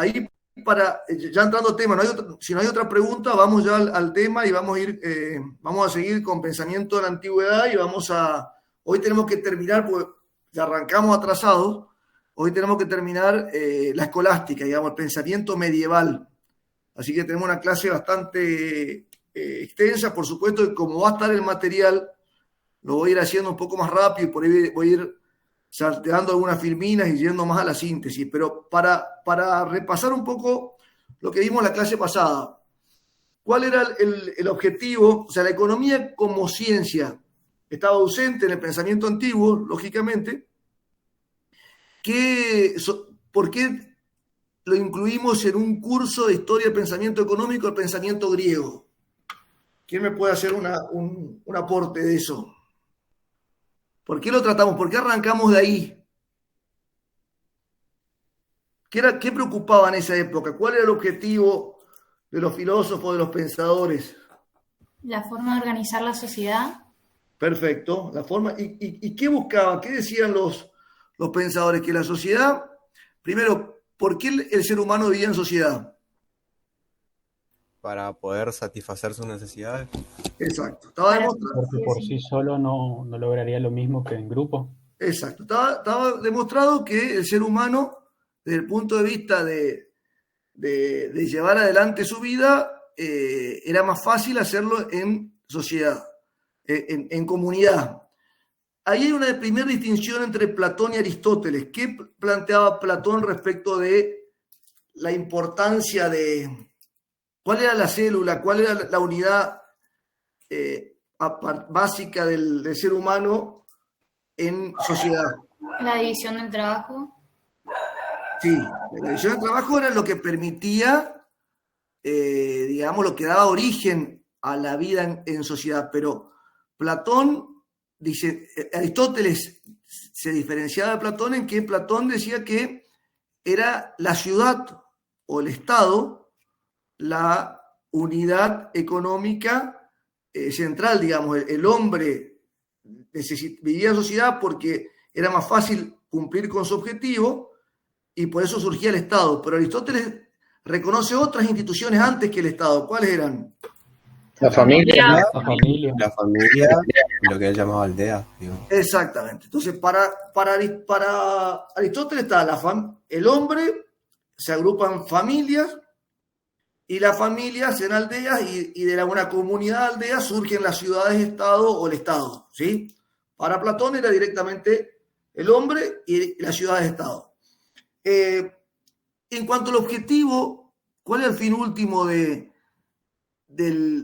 ahí ya entrando al tema, si no hay otra pregunta, vamos ya al tema y vamos a seguir con pensamiento de la antigüedad y hoy tenemos que terminar, porque ya arrancamos atrasados, hoy tenemos que terminar la escolástica, digamos, el pensamiento medieval. Así que tenemos una clase bastante extensa, por supuesto, y como va a estar el material, lo voy a ir haciendo un poco más rápido y por ahí voy a ir salteando algunas filminas y yendo más a la síntesis. Pero para repasar un poco lo que vimos la clase pasada, ¿cuál era el objetivo? O sea, la economía como ciencia estaba ausente en el pensamiento antiguo, lógicamente. ¿Por qué lo incluimos en un curso de historia del pensamiento económico, el pensamiento griego? ¿Quién me puede hacer un aporte de eso? ¿Por qué lo tratamos? ¿Por qué arrancamos de ahí? ¿Qué preocupaba en esa época? ¿Cuál era el objetivo de los filósofos, de los pensadores? La forma de organizar la sociedad. Perfecto, la forma. ¿Y qué buscaban? ¿Qué decían los pensadores? Que la sociedad, primero, ¿por qué el ser humano vivía en sociedad? Para poder satisfacer sus necesidades. Exacto, estaba Para demostrado. Porque por sí solo no lograría lo mismo que en grupo. Exacto, estaba demostrado que el ser humano, desde el punto de vista de llevar adelante su vida, era más fácil hacerlo en sociedad, en comunidad. Ahí hay una primera distinción entre Platón y Aristóteles. ¿Qué planteaba Platón respecto de la importancia de cuál era la célula, cuál era la unidad básica del ser humano en sociedad? La división del trabajo. Sí, la división del trabajo era lo que permitía, digamos, lo que daba origen a la vida en sociedad. Pero Platón dice, Aristóteles se diferenciaba de Platón en que Platón decía que era la ciudad o el Estado la unidad económica central, digamos, el hombre vivía en sociedad porque era más fácil cumplir con su objetivo y por eso surgía el Estado. Pero Aristóteles reconoce otras instituciones antes que el Estado. ¿Cuáles eran? La familia. La familia. La familia, lo que él llamaba aldea, digo. Exactamente. Entonces, para Aristóteles está el hombre, se agrupan familias, y las familias en aldeas, y de una comunidad de aldeas surgen las ciudades-estado o el Estado, ¿sí? Para Platón era directamente el hombre y las ciudades-estado. En cuanto al objetivo, ¿cuál es el fin último de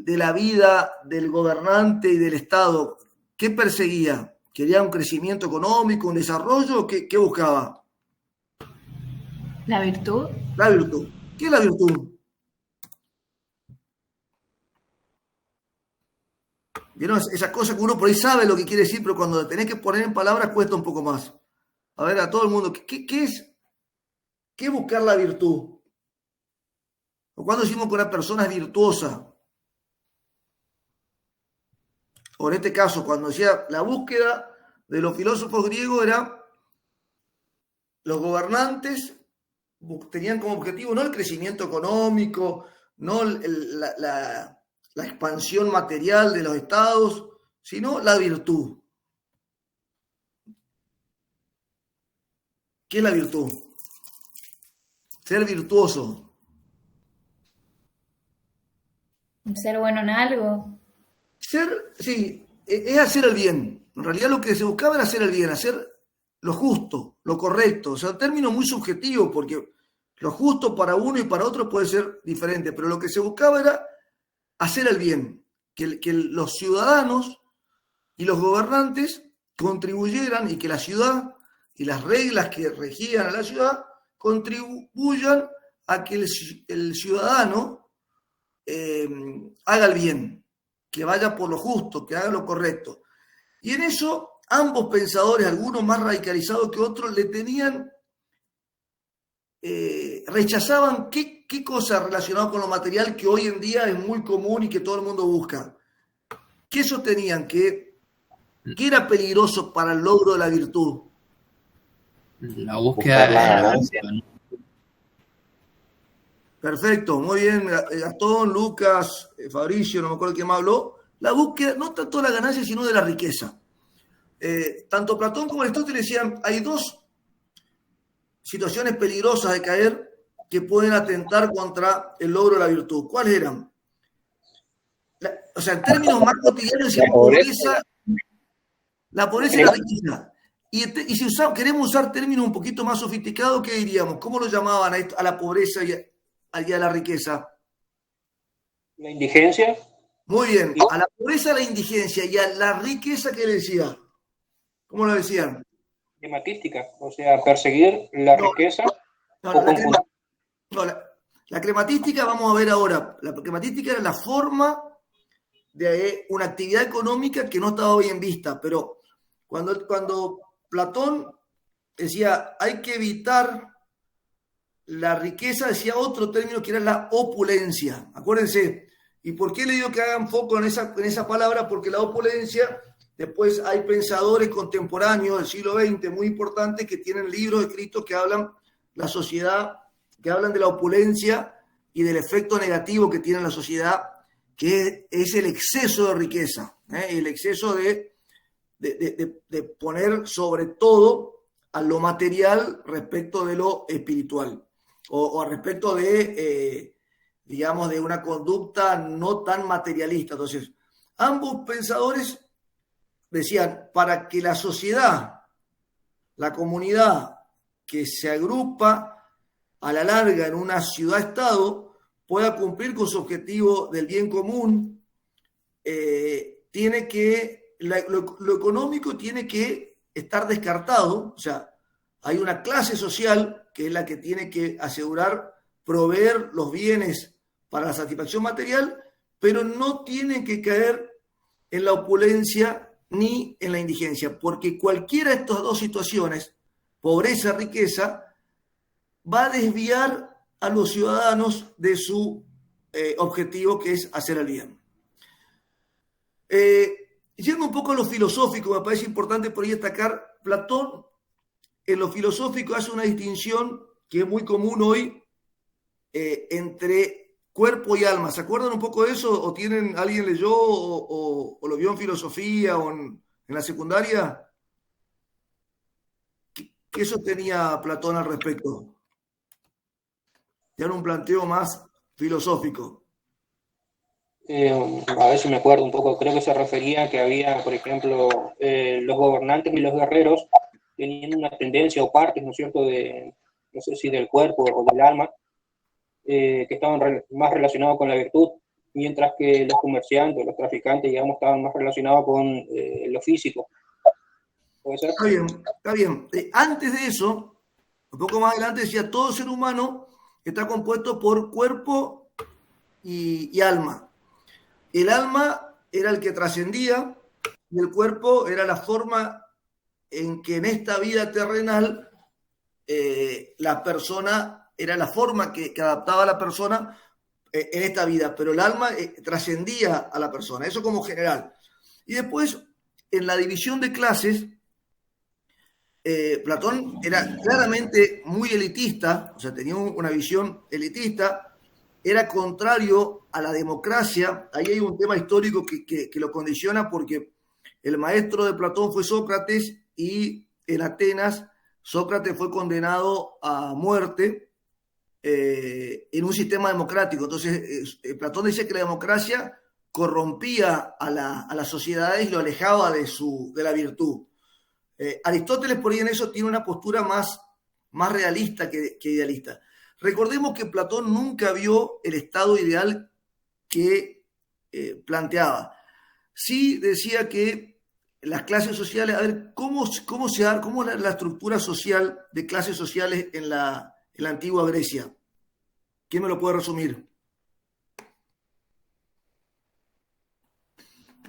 la vida del gobernante y del Estado? ¿Qué perseguía? ¿Quería un crecimiento económico, un desarrollo? ¿Qué buscaba? La virtud. La virtud. ¿Qué es la virtud? ¿Vieron? Esa cosa que uno por ahí sabe lo que quiere decir, pero cuando lo tenés que poner en palabras cuesta un poco más. A ver, a todo el mundo, ¿qué es buscar la virtud? O cuando decimos que una persona es virtuosa, o en este caso, cuando decía la búsqueda de los filósofos griegos era los gobernantes tenían como objetivo no el crecimiento económico, no la expansión material de los estados, sino la virtud. ¿Qué es la virtud? Ser virtuoso. Ser bueno en algo. Sí, es hacer el bien. En realidad lo que se buscaba era hacer el bien, hacer lo justo, lo correcto. O sea, un término muy subjetivo porque lo justo para uno y para otro puede ser diferente, pero lo que se buscaba era hacer el bien, que los ciudadanos y los gobernantes contribuyeran y que la ciudad y las reglas que regían a la ciudad contribuyan a que el ciudadano haga el bien, que vaya por lo justo, que haga lo correcto. Y en eso ambos pensadores, algunos más radicalizados que otros, le tenían, rechazaban qué cosa relacionada con lo material que hoy en día es muy común y que todo el mundo busca. ¿Qué sostenían? ¿Qué era peligroso para el logro de la virtud? La búsqueda de la ganancia, ¿no? Perfecto, muy bien, Gastón, Lucas, Fabricio, no me acuerdo quién más habló. La búsqueda, no tanto de la ganancia, sino de la riqueza. Tanto Platón como Aristóteles decían, hay dos situaciones peligrosas de caer que pueden atentar contra el logro de la virtud. ¿Cuáles eran? O sea, en términos más cotidianos decían la pobreza y la riqueza. Y si queremos usar términos un poquito más sofisticados, ¿qué diríamos? ¿Cómo lo llamaban a la pobreza y a la riqueza? La indigencia. Muy bien. A la pobreza, a la indigencia y a la riqueza, ¿qué le decía? ¿Cómo lo decían? Crematística, o sea, perseguir la riqueza. La crematística, vamos a ver ahora. La crematística era la forma de una actividad económica que no estaba bien vista, pero cuando Platón decía hay que evitar la riqueza, decía otro término que era la opulencia. Acuérdense. ¿Y por qué le digo que hagan foco en esa palabra? Porque la opulencia, después hay pensadores contemporáneos del siglo XX muy importantes que tienen libros escritos que hablan la sociedad, que hablan de la opulencia y del efecto negativo que tiene en la sociedad, que es el exceso de riqueza, el exceso de poner sobre todo a lo material respecto de lo espiritual o respecto de, digamos, de una conducta no tan materialista. Entonces, ambos pensadores decían, para que la sociedad, la comunidad que se agrupa a la larga en una ciudad-estado pueda cumplir con su objetivo del bien común, tiene que, lo económico tiene que estar descartado. O sea, hay una clase social que es la que tiene que asegurar, proveer los bienes para la satisfacción material, pero no tiene que caer en la opulencia ni en la indigencia, porque cualquiera de estas dos situaciones, pobreza, riqueza, va a desviar a los ciudadanos de su objetivo, que es hacer el bien. Yendo un poco a lo filosófico, me parece importante por ahí destacar, Platón en lo filosófico hace una distinción que es muy común hoy entre cuerpo y alma. ¿Se acuerdan un poco de eso? ¿O alguien leyó o lo vio en filosofía o en la secundaria? ¿Qué sostenía Platón al respecto? Ya era un planteo más filosófico. A ver si me acuerdo un poco, creo que se refería a que había, por ejemplo, los gobernantes y los guerreros tenían una tendencia o partes, ¿no es cierto?, no sé si del cuerpo o del alma, que estaban más relacionados con la virtud, mientras que los comerciantes, los traficantes, digamos, estaban más relacionados con lo físico. ¿Puede ser? Está bien. Antes de eso, un poco más adelante decía, todo ser humano está compuesto por cuerpo y alma. El alma era el que trascendía y el cuerpo era la forma en que en esta vida terrenal la persona, era la forma que adaptaba a la persona en esta vida, pero el alma trascendía a la persona, eso como general. Y después, en la división de clases, Platón era claramente muy elitista, o sea, tenía una visión elitista, era contrario a la democracia. Ahí hay un tema histórico que lo condiciona, porque el maestro de Platón fue Sócrates, y en Atenas Sócrates fue condenado a muerte en un sistema democrático. Entonces Platón dice que la democracia corrompía a las sociedades y lo alejaba de la virtud. Aristóteles por ahí en eso tiene una postura más realista que idealista. Recordemos que Platón nunca vio el estado ideal que planteaba. Sí decía que las clases sociales, a ver, ¿cómo es la estructura social de clases sociales en la antigua Grecia? ¿Quién me lo puede resumir?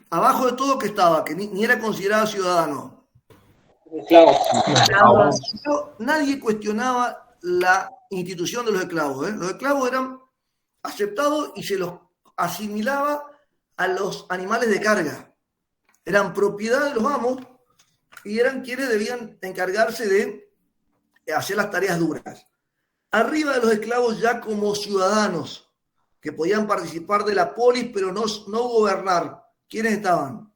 Abajo de todo, que estaba, que ni era considerado ciudadano. Esclavos. Nadie cuestionaba la institución de los esclavos. Los esclavos eran aceptados y se los asimilaba a los animales de carga. Eran propiedad de los amos y eran quienes debían encargarse de hacer las tareas duras. Arriba de los esclavos ya como ciudadanos que podían participar de la polis, pero no gobernar. ¿Quiénes estaban?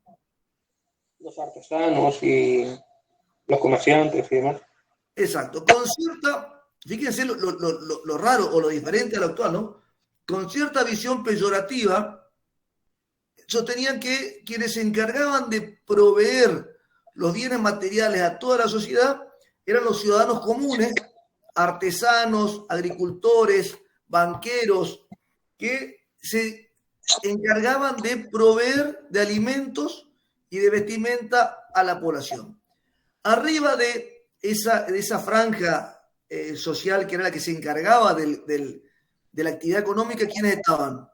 Los artesanos y los comerciantes y demás. Exacto. Con cierta, fíjense lo raro o lo diferente a lo actual, ¿no? Con cierta visión peyorativa, sostenían que quienes se encargaban de proveer los bienes materiales a toda la sociedad eran los ciudadanos comunes, artesanos, agricultores, banqueros, que se encargaban de proveer de alimentos y de vestimenta a la población. Arriba de esa franja social que era la que se encargaba de la actividad económica, ¿quiénes estaban?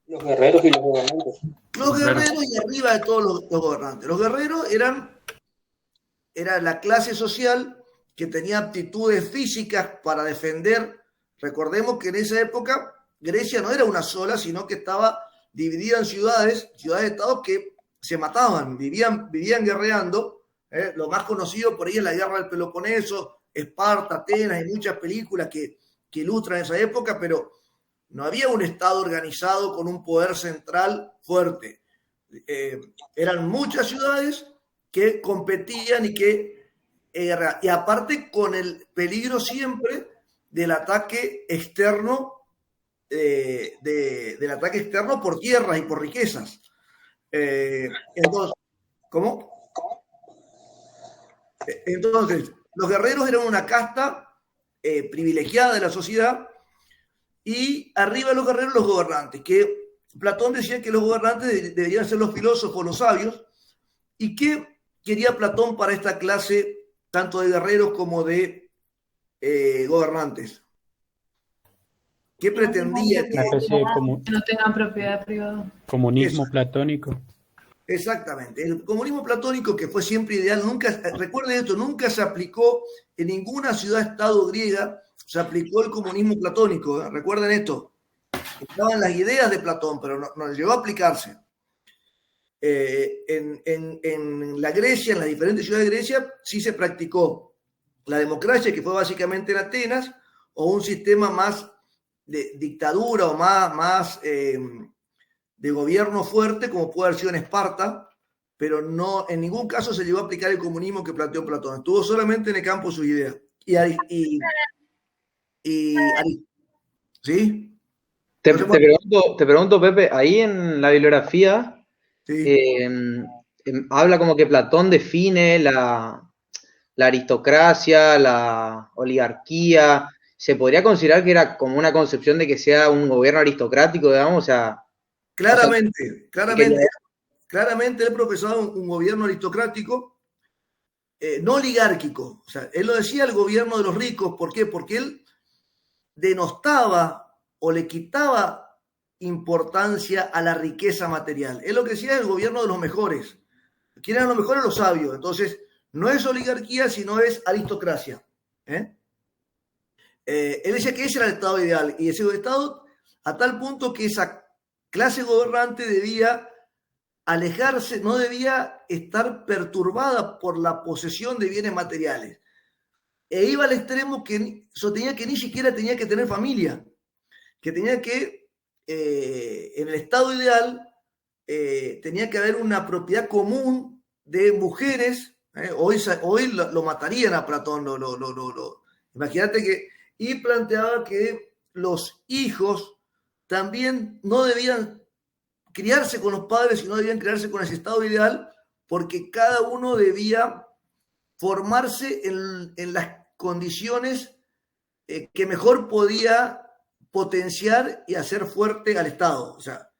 Los guerreros y los gobernantes. Los guerreros y arriba de todos los gobernantes. Los guerreros era la clase social que tenía aptitudes físicas para defender. Recordemos que en esa época Grecia no era una sola, sino que estaba dividida en ciudades-estados que se mataban, vivían guerreando. Lo más conocido por ahí es la guerra del Peloponeso, Esparta, Atenas, hay muchas películas que ilustran esa época, pero no había un Estado organizado con un poder central fuerte. Eran muchas ciudades que competían y aparte con el peligro siempre del ataque externo, del ataque externo por tierras y por riquezas. Entonces, ¿cómo? Entonces, los guerreros eran una casta privilegiada de la sociedad, y arriba de los guerreros los gobernantes, que Platón decía que los gobernantes deberían ser los filósofos, los sabios. ¿Y qué quería Platón para esta clase, tanto de guerreros como de gobernantes? ¿Qué pretendía? Una especie de Que no tengan propiedad privada. comunismo Eso. platónico. Exactamente. El comunismo platónico, que fue siempre ideal, recuerden esto, nunca se aplicó en ninguna ciudad-estado griega, se aplicó el comunismo platónico. Recuerden esto. Estaban las ideas de Platón, pero no llegó a aplicarse. En la Grecia, en las diferentes ciudades de Grecia, sí se practicó la democracia, que fue básicamente en Atenas, o un sistema más de dictadura o más de gobierno fuerte, como puede haber sido en Esparta, pero no, en ningún caso se llegó a aplicar el comunismo que planteó Platón. Estuvo solamente en el campo de sus ideas. ¿Sí? Te pregunto, Pepe, ahí en la bibliografía Sí. habla como que Platón define la aristocracia, la oligarquía. ¿Se podría considerar que era como una concepción de que sea un gobierno aristocrático, digamos? O sea, Claramente él profesaba un gobierno aristocrático, no oligárquico. O sea, él lo decía, el gobierno de los ricos. ¿Por qué? Porque él denostaba o le quitaba importancia a la riqueza material. Él lo que decía es el gobierno de los mejores. ¿Quiénes eran los mejores? Los sabios. Entonces, no es oligarquía, sino es aristocracia. Él decía que ese era el estado ideal, y ese estado a tal punto que esa clase gobernante debía alejarse, no debía estar perturbada por la posesión de bienes materiales. E iba al extremo que sostenía que ni siquiera tenía que tener familia, que tenía que, en el estado ideal, tenía que haber una propiedad común de mujeres. Hoy lo matarían a Platón, imagínate que, y planteaba que los hijos también no debían criarse con los padres, sino debían criarse con ese estado ideal, porque cada uno debía formarse en las condiciones que mejor podía potenciar y hacer fuerte al Estado. O sea,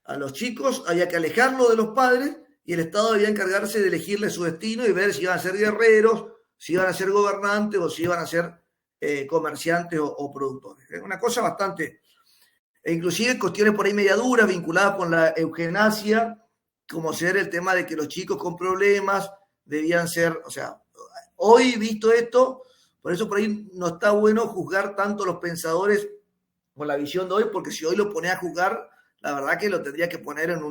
a los chicos había que alejarlos de los padres, y el Estado debía encargarse de elegirles su destino y ver si iban a ser guerreros, si iban a ser gobernantes o si iban a ser comerciantes o productores. Es una cosa bastante... E inclusive cuestiones por ahí media duras vinculadas con la eugenasia, como ser el tema de que los chicos con problemas debían ser, o sea, hoy visto esto, por eso por ahí no está bueno juzgar tanto a los pensadores con la visión de hoy, porque si hoy lo pone a juzgar, la verdad que lo tendría que poner en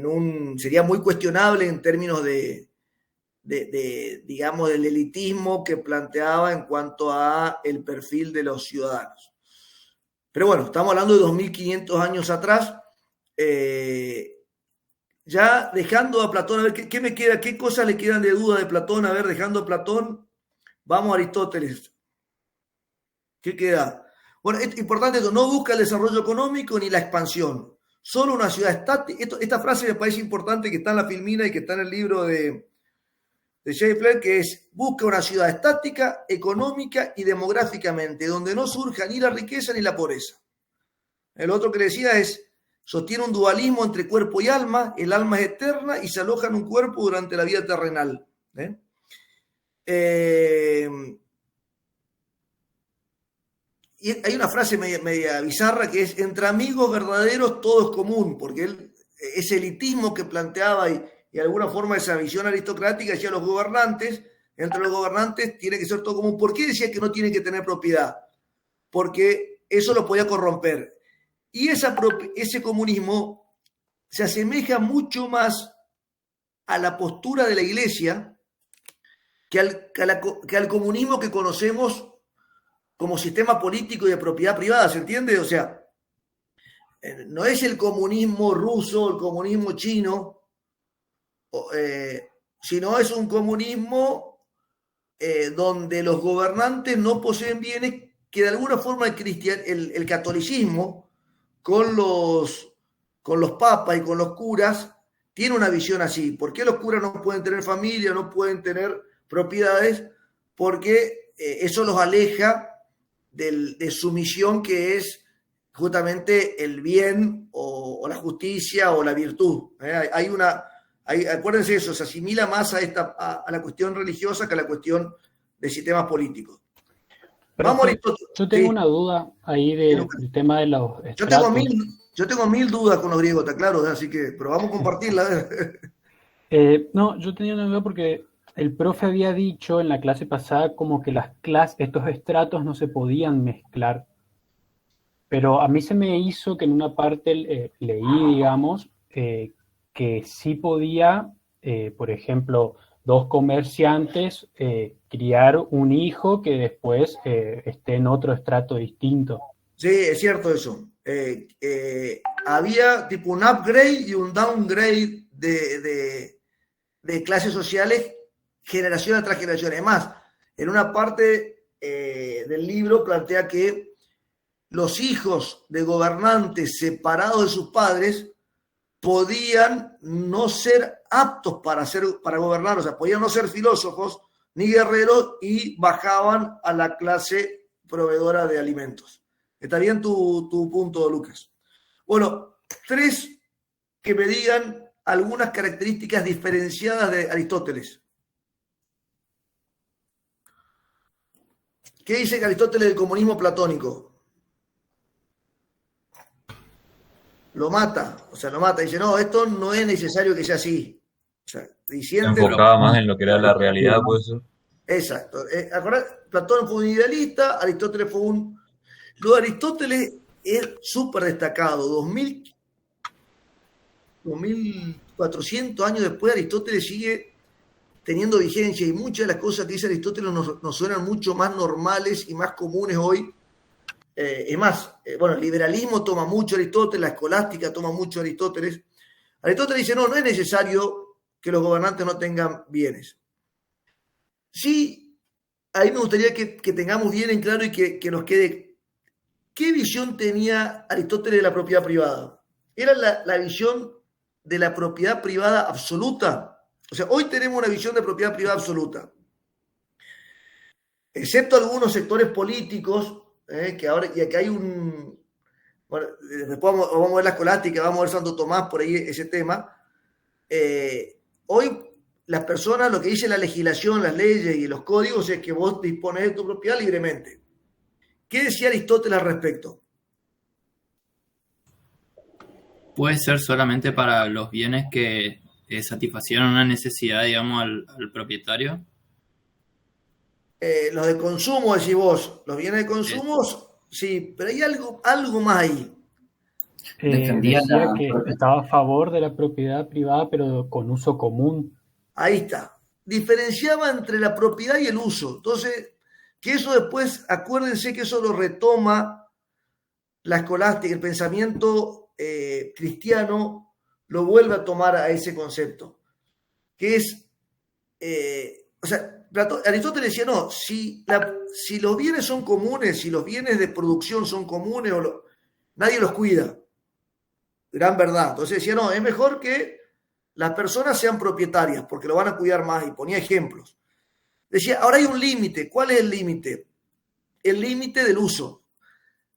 un sería muy cuestionable en términos de digamos, del elitismo que planteaba en cuanto a el perfil de los ciudadanos. Pero bueno, estamos hablando de 2500 años atrás. Ya dejando a Platón, a ver qué me queda, qué cosas le quedan de duda de Platón. A ver, dejando a Platón, vamos a Aristóteles. ¿Qué queda? Bueno, es importante esto, no busca el desarrollo económico ni la expansión, solo una ciudad estática. Esta frase me parece importante, que está en la Filmina y que está en el libro de Schaeffler, que es: busca una ciudad estática, económica y demográficamente, donde no surja ni la riqueza ni la pobreza. El otro que le decía es: sostiene un dualismo entre cuerpo y alma, el alma es eterna y se aloja en un cuerpo durante la vida terrenal. Y hay una frase media bizarra que es: entre amigos verdaderos todo es común, porque ese elitismo que planteaba y de alguna forma esa visión aristocrática decía: los gobernantes, entre los gobernantes tiene que ser todo común. ¿Por qué decía que no tiene que tener propiedad? Porque eso lo podía corromper. Y ese comunismo se asemeja mucho más a la postura de la Iglesia que al comunismo que conocemos como sistema político y de propiedad privada, ¿se entiende? O sea, no es el comunismo ruso, el comunismo chino, sino es un comunismo donde los gobernantes no poseen bienes, que de alguna forma el catolicismo con los papas y con los curas tiene una visión así. ¿Por qué los curas no pueden tener familia, no pueden tener propiedades? Porque eso los aleja de su misión, que es justamente el bien o la justicia o la virtud. Acuérdense eso, se asimila más a la cuestión religiosa que a la cuestión de sistemas políticos. Vamos, yo tengo una duda ahí del tema de los estratos. Yo tengo mil dudas con los griegos, está claro, así que, pero vamos a compartirla. No, yo tenía una duda porque el profe había dicho en la clase pasada como que estos estratos no se podían mezclar. Pero a mí se me hizo que en una parte leí, digamos, que sí podía, por ejemplo, dos comerciantes criar un hijo que después esté en otro estrato distinto. Sí, es cierto eso. Había tipo un upgrade y un downgrade de clases sociales generación tras generación. Además, en una parte del libro plantea que los hijos de gobernantes separados de sus padres podían no ser aptos para gobernar, o sea, podían no ser filósofos ni guerreros y bajaban a la clase proveedora de alimentos. ¿Está bien tu punto, Lucas? Bueno, 3 que me digan algunas características diferenciadas de Aristóteles. ¿Qué dice Aristóteles del comunismo platónico? Lo mata, dice: no, esto no es necesario que sea así. O sea, Se enfocaba más en lo que era la realidad, pues. Exacto. Platón fue un idealista, Aristóteles fue un... Lo de Aristóteles es súper destacado. 2400 años después, Aristóteles sigue teniendo vigencia y muchas de las cosas que dice Aristóteles nos suenan mucho más normales y más comunes hoy. Es más, el liberalismo toma mucho Aristóteles, la escolástica toma mucho Aristóteles. Aristóteles dice: no es necesario que los gobernantes no tengan bienes. Sí, ahí me gustaría que tengamos bien en claro y que nos quede qué visión tenía Aristóteles de la propiedad privada. ¿Era la visión de la propiedad privada absoluta? O sea, hoy tenemos una visión de propiedad privada absoluta, excepto algunos sectores políticos, que ahora ya que hay un... Bueno, después vamos a ver la escolástica, vamos a ver Santo Tomás, por ahí ese tema. Hoy las personas, lo que dice la legislación, las leyes y los códigos es que vos dispones de tu propiedad libremente. ¿Qué decía Aristóteles al respecto? Puede ser solamente para los bienes que satisfacieron una necesidad, digamos, al propietario. Los de consumo, decís vos, los bienes de consumo, sí, pero hay algo más ahí. Decía que estaba a favor de la propiedad privada, pero con uso común. Ahí está. diferenciaba entre la propiedad y el uso. Entonces, que eso después, acuérdense que eso lo retoma la escolástica, el pensamiento cristiano lo vuelve a tomar a ese concepto, que es, o sea, Aristóteles decía, no, si los bienes son comunes, si los bienes de producción son comunes, nadie los cuida. Gran verdad. Entonces decía, no, es mejor que las personas sean propietarias, porque lo van a cuidar más, y ponía ejemplos. Decía, ahora hay un límite. ¿Cuál es el límite? El límite del uso.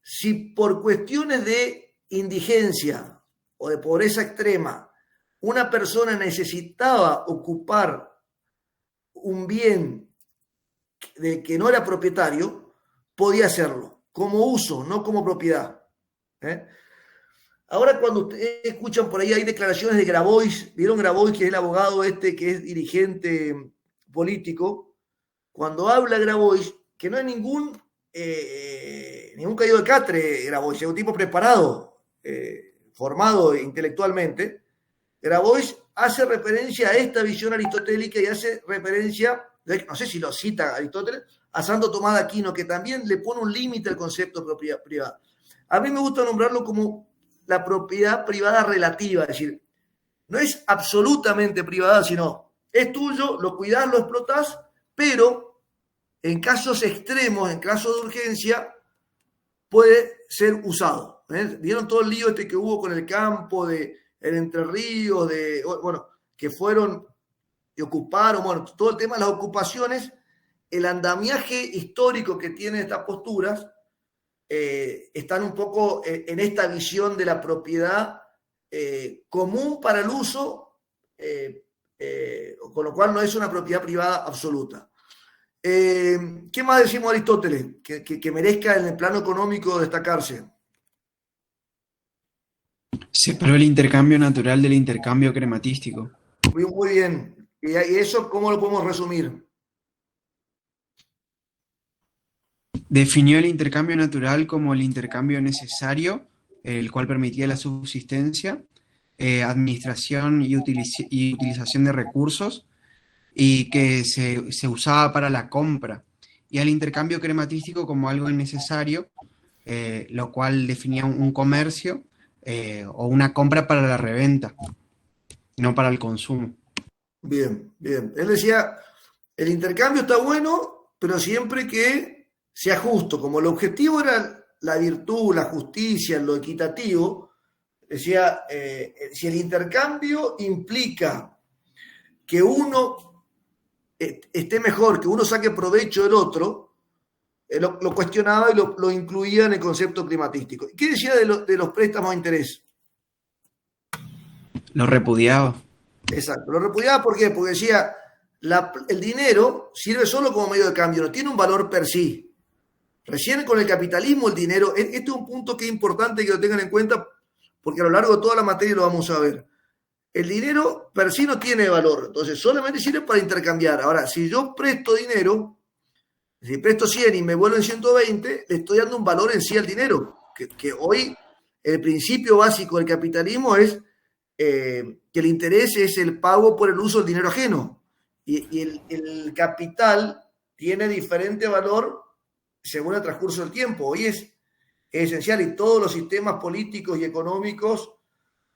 Si por cuestiones de indigencia o de pobreza extrema, una persona necesitaba ocupar un bien del que no era propietario, podía hacerlo, como uso, no como propiedad. Ahora, cuando ustedes escuchan por ahí, hay declaraciones de Grabois. ¿Vieron Grabois, que es el abogado que es dirigente político? Cuando habla Grabois, que no es ningún caído de catre, Grabois, es un tipo preparado, formado intelectualmente. Grabois hace referencia a esta visión aristotélica y hace referencia, no sé si lo cita Aristóteles, a Santo Tomás de Aquino, que también le pone un límite al concepto de propiedad privada. A mí me gusta nombrarlo como la propiedad privada relativa, es decir, no es absolutamente privada, sino es tuyo, lo cuidás, lo explotás, pero en casos extremos, en casos de urgencia, puede ser usado. ¿Vieron todo el lío que hubo con el campo de el Entre Ríos, que fueron y ocuparon, todo el tema de las ocupaciones, el andamiaje histórico que tienen estas posturas, están un poco en esta visión de la propiedad común para el uso, con lo cual no es una propiedad privada absoluta. ¿Qué más decimos Aristóteles que merezca en el plano económico destacarse? Separó el intercambio natural del intercambio crematístico. Muy bien. ¿Y eso cómo lo podemos resumir? Definió el intercambio natural como el intercambio necesario, el cual permitía la subsistencia, administración y utilización de recursos, y que se usaba para la compra, y al intercambio crematístico como algo innecesario, lo cual definía un comercio o una compra para la reventa, no para el consumo. Bien, bien. Él decía, el intercambio está bueno, pero siempre que sea justo. Como el objetivo era la virtud, la justicia, lo equitativo, decía, si el intercambio implica que uno esté mejor, que uno saque provecho del otro, lo cuestionaba y lo incluía en el concepto climatístico. ¿Qué decía de los préstamos a interés? Lo repudiaba. Exacto, lo repudiaba. ¿Por qué? Porque decía, el dinero sirve solo como medio de cambio, no tiene un valor per sí. Recién con el capitalismo el dinero, este es un punto que es importante que lo tengan en cuenta, porque a lo largo de toda la materia lo vamos a ver. El dinero per sí no tiene valor, entonces solamente sirve para intercambiar. Ahora, si yo presto dinero, si presto 100 y me vuelven 120, le estoy dando un valor en sí al dinero, que hoy el principio básico del capitalismo es que el interés es el pago por el uso del dinero ajeno, y el capital tiene diferente valor según el transcurso del tiempo. Hoy es esencial, y todos los sistemas políticos y económicos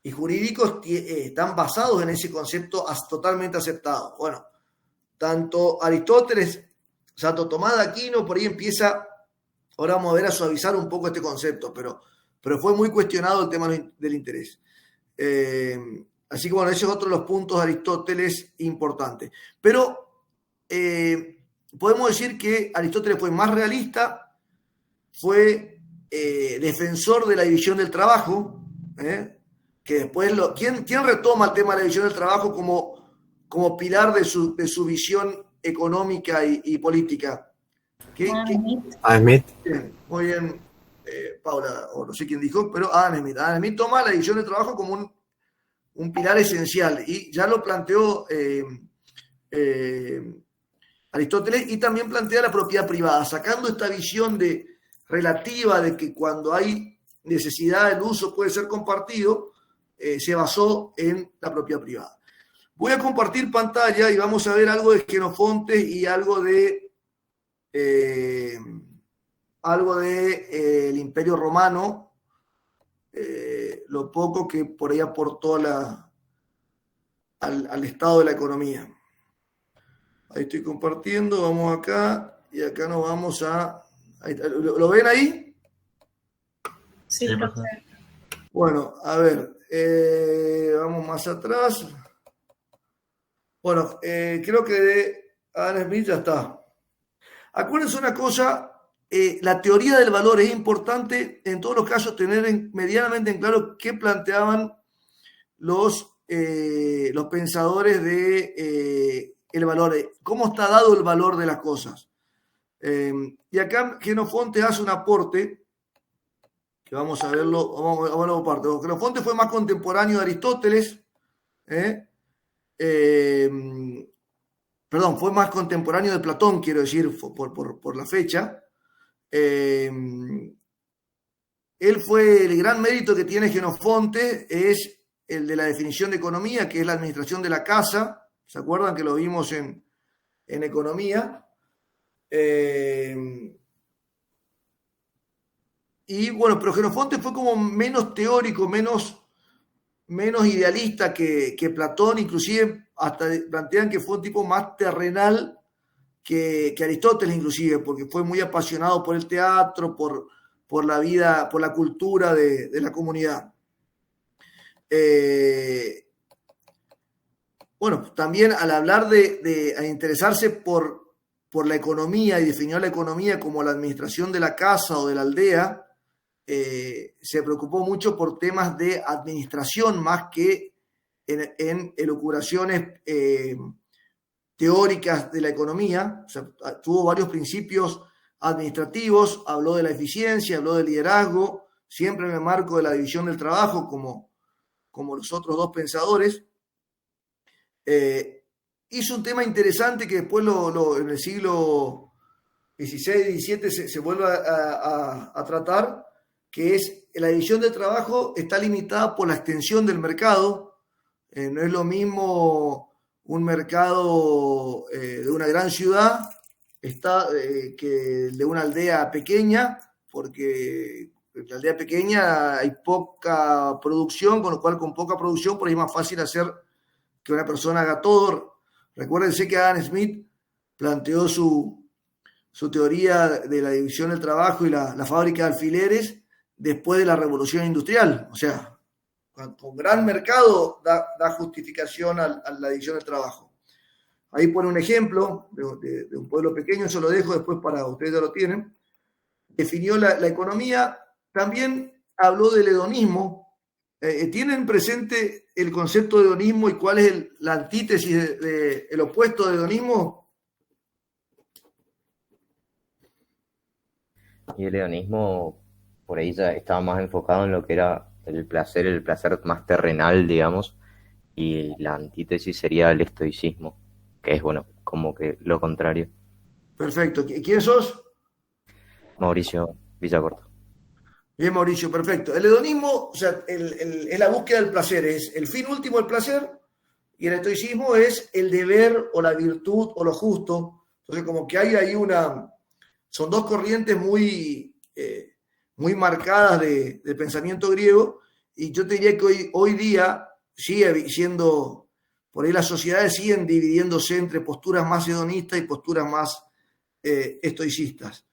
y jurídicos están basados en ese concepto totalmente aceptado. Bueno, tanto Aristóteles, Santo Tomás de Aquino, por ahí empieza, ahora vamos a ver, a suavizar un poco este concepto, pero fue muy cuestionado el tema del interés. Así que bueno, ese es otro de los puntos de Aristóteles importantes. Pero podemos decir que Aristóteles fue más realista, fue defensor de la división del trabajo, que después ¿quién retoma el tema de la división del trabajo como pilar de su visión económica y política? Adam Smith. Muy bien, Paula, o no sé quién dijo, pero Adam Smith. Adam Smith toma la división del trabajo como un pilar esencial, y ya lo planteó Aristóteles, y también plantea la propiedad privada, sacando esta visión relativa de que cuando hay necesidad el uso puede ser compartido, se basó en la propiedad privada. Voy a compartir pantalla y vamos a ver algo de Jenofonte y algo de el Imperio Romano, lo poco que por ahí aportó al estado de la economía. Ahí estoy compartiendo, vamos acá y acá nos vamos a... ¿Lo ven ahí? Sí, perfecto. Bueno, a ver, vamos más atrás. Bueno, creo que de Adam Smith ya está. Acuérdense una cosa, la teoría del valor es importante en todos los casos tener medianamente en claro qué planteaban los pensadores de el valor, cómo está dado el valor de las cosas. Y acá Jenofonte hace un aporte, que vamos a verlo, vamos a verlo por parte. Jenofonte fue más contemporáneo de Aristóteles, perdón, fue más contemporáneo de Platón, quiero decir, por la fecha. Él fue, el gran mérito que tiene Jenofonte es el de la definición de economía, que es la administración de la casa. ¿Se acuerdan que lo vimos en economía? Y bueno, pero Jenofonte fue como menos teórico, menos idealista que Platón, inclusive hasta plantean que fue un tipo más terrenal que Aristóteles, inclusive, porque fue muy apasionado por el teatro, por la vida, por la cultura de la comunidad. Bueno, también al hablar a interesarse por la economía y definió la economía como la administración de la casa o de la aldea, se preocupó mucho por temas de administración más que en elucubraciones teóricas de la economía. O sea, tuvo varios principios administrativos, habló de la eficiencia, habló del liderazgo, siempre en el marco de la división del trabajo, como los otros dos pensadores. Hizo un tema interesante que después en el siglo XVI y XVII se vuelve a tratar, que es la división del trabajo está limitada por la extensión del mercado. No es lo mismo un mercado de una gran ciudad que de una aldea pequeña, porque en la aldea pequeña hay poca producción, con lo cual con poca producción por ahí es más fácil hacer que una persona haga todo. Recuérdense que Adam Smith planteó su teoría de la división del trabajo y la fábrica de alfileres después de la revolución industrial. O sea, con gran mercado da justificación a la división del trabajo. Ahí pone un ejemplo de un pueblo pequeño, eso lo dejo después para ustedes, ya lo tienen. Definió la economía, también habló del hedonismo. ¿Tienen presente el concepto de hedonismo y cuál es la antítesis el opuesto de hedonismo? Y el hedonismo por ahí ya estaba más enfocado en lo que era el placer más terrenal, digamos, y la antítesis sería el estoicismo, que es, bueno, como que lo contrario. Perfecto. ¿Quién sos? Mauricio Villacorta. Bien, Mauricio, perfecto. El hedonismo, o sea, es la búsqueda del placer, es el fin último del placer, y el estoicismo es el deber o la virtud o lo justo. Entonces, como que hay ahí son dos corrientes muy marcadas de pensamiento griego, y yo te diría que hoy día sigue siendo, por ahí las sociedades siguen dividiéndose entre posturas más hedonistas y posturas más estoicistas.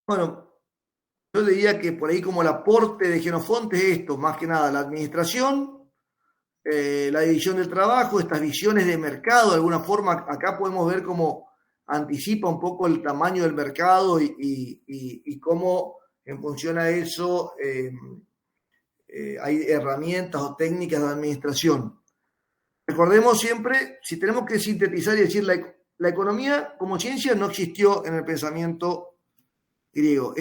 Bueno, yo diría que por ahí como el aporte de Jenofonte es esto, más que nada, la administración, la división del trabajo, estas visiones de mercado, de alguna forma acá podemos ver cómo anticipa un poco el tamaño del mercado y cómo en función a eso hay herramientas o técnicas de administración. Recordemos siempre, si tenemos que sintetizar y decir, la economía como ciencia no existió en el pensamiento griego.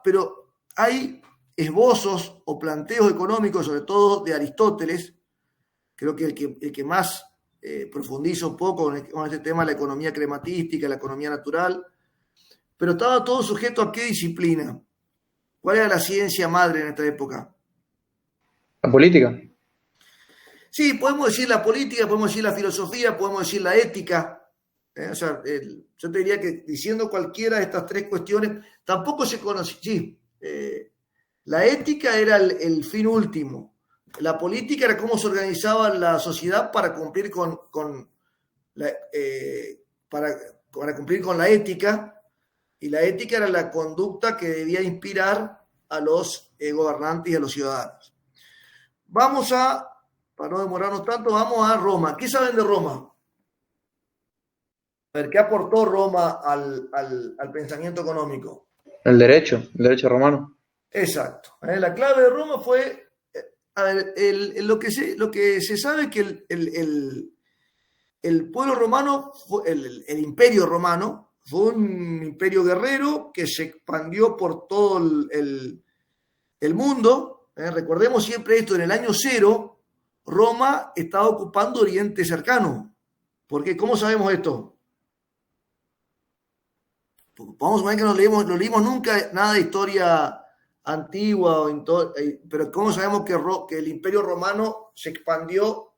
Pero hay esbozos o planteos económicos, sobre todo de Aristóteles, creo que el que más profundiza un poco con este tema, la economía crematística, la economía natural, pero estaba todo sujeto a qué disciplina. ¿Cuál era la ciencia madre en esta época? La política. Sí, podemos decir la política, podemos decir la filosofía, podemos decir la ética. O sea, yo te diría que diciendo cualquiera de estas tres cuestiones, tampoco se conoce. Sí, la ética era el fin último. La política era cómo se organizaba la sociedad para cumplir para cumplir con la ética, y la ética era la conducta que debía inspirar a los gobernantes y a los ciudadanos. Para no demorarnos tanto, vamos a Roma. ¿Qué saben de Roma? A ver, ¿qué aportó Roma al pensamiento económico? El derecho romano. Exacto. La clave de Roma fue, a ver, lo que se sabe es que el pueblo romano, el imperio romano, fue un imperio guerrero que se expandió por todo el mundo. Recordemos siempre esto, en el año 0, Roma estaba ocupando Oriente Cercano. ¿Por qué? ¿Cómo sabemos esto? Vamos a ver que no leímos nunca nada de historia antigua, pero ¿cómo sabemos que el imperio romano se expandió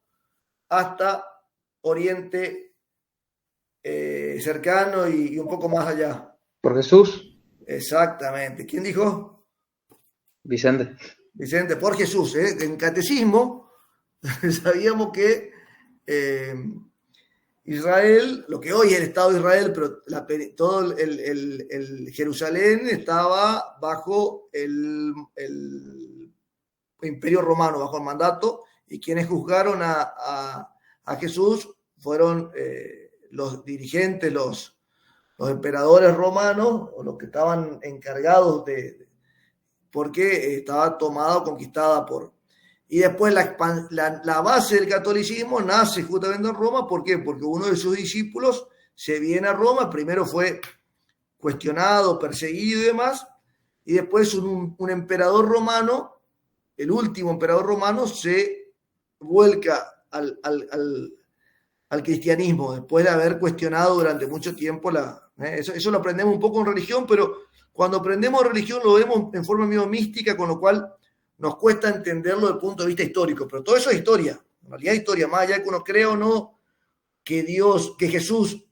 hasta Oriente Cercano y un poco más allá? ¿Por Jesús? Exactamente. ¿Quién dijo? Vicente, por Jesús. En catecismo sabíamos que Israel, lo que hoy es el Estado de Israel, pero todo el Jerusalén estaba bajo el Imperio Romano, bajo el mandato, y quienes juzgaron a Jesús fueron los dirigentes, los emperadores romanos, o los que estaban encargados porque estaba tomada o conquistada por... Y después la base del catolicismo nace justamente en Roma. ¿Por qué? Porque uno de sus discípulos se viene a Roma, primero fue cuestionado, perseguido y demás, y después un emperador romano, el último emperador romano, se vuelca al cristianismo, después de haber cuestionado durante mucho tiempo eso lo aprendemos un poco en religión, pero cuando aprendemos religión lo vemos en forma medio mística, con lo cual nos cuesta entenderlo desde el punto de vista histórico, pero todo eso es historia, en realidad es historia, más allá de que uno crea o no que Jesús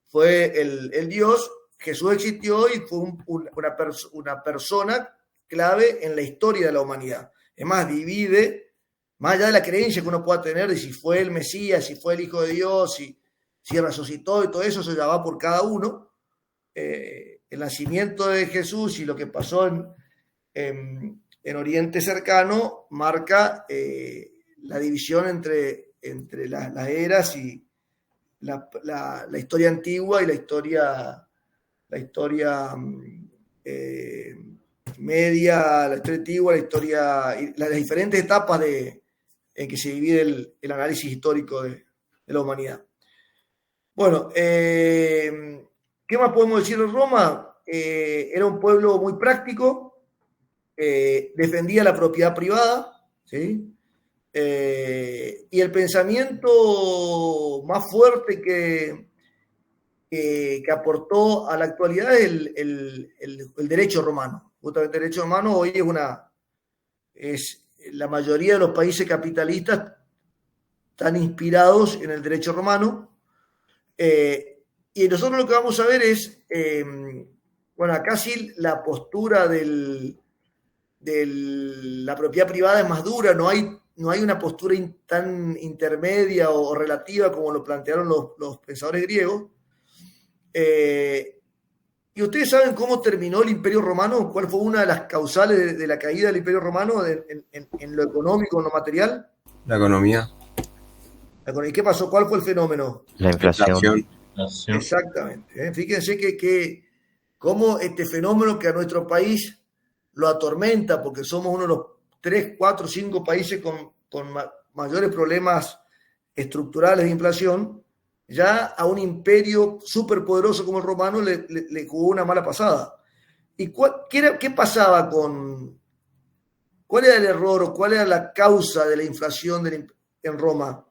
fue el Dios, Jesús existió y fue una persona clave en la historia de la humanidad. Es más, divide, más allá de la creencia que uno pueda tener de si fue el Mesías, si fue el Hijo de Dios, si resucitó y todo eso, ya va por cada uno. El nacimiento de Jesús y lo que pasó en Oriente Cercano marca la división entre las eras y la historia antigua y la historia media, la historia antigua, las diferentes etapas en que se divide el análisis histórico de la humanidad. Bueno, ¿qué más podemos decir de Roma? Era un pueblo muy práctico, defendía la propiedad privada, ¿sí? Y el pensamiento más fuerte que aportó a la actualidad es el derecho romano. Justamente el derecho romano hoy es la mayoría de los países capitalistas están inspirados en el derecho romano. Y nosotros lo que vamos a ver es, acá sí la postura de la propiedad privada es más dura, no hay una postura tan intermedia o relativa como lo plantearon los pensadores griegos. ¿Y ustedes saben cómo terminó el Imperio Romano? ¿Cuál fue una de las causales de la caída del Imperio Romano en lo económico, en lo material? La economía. ¿Y qué pasó? ¿Cuál fue el fenómeno? La inflación. Exactamente. Fíjense que cómo este fenómeno que a nuestro país lo atormenta, porque somos uno de los 3, 4, 5 países con mayores problemas estructurales de inflación, ya a un imperio superpoderoso como el romano le jugó una mala pasada. ¿Y qué pasaba cuál era el error o cuál era la causa de la inflación en Roma?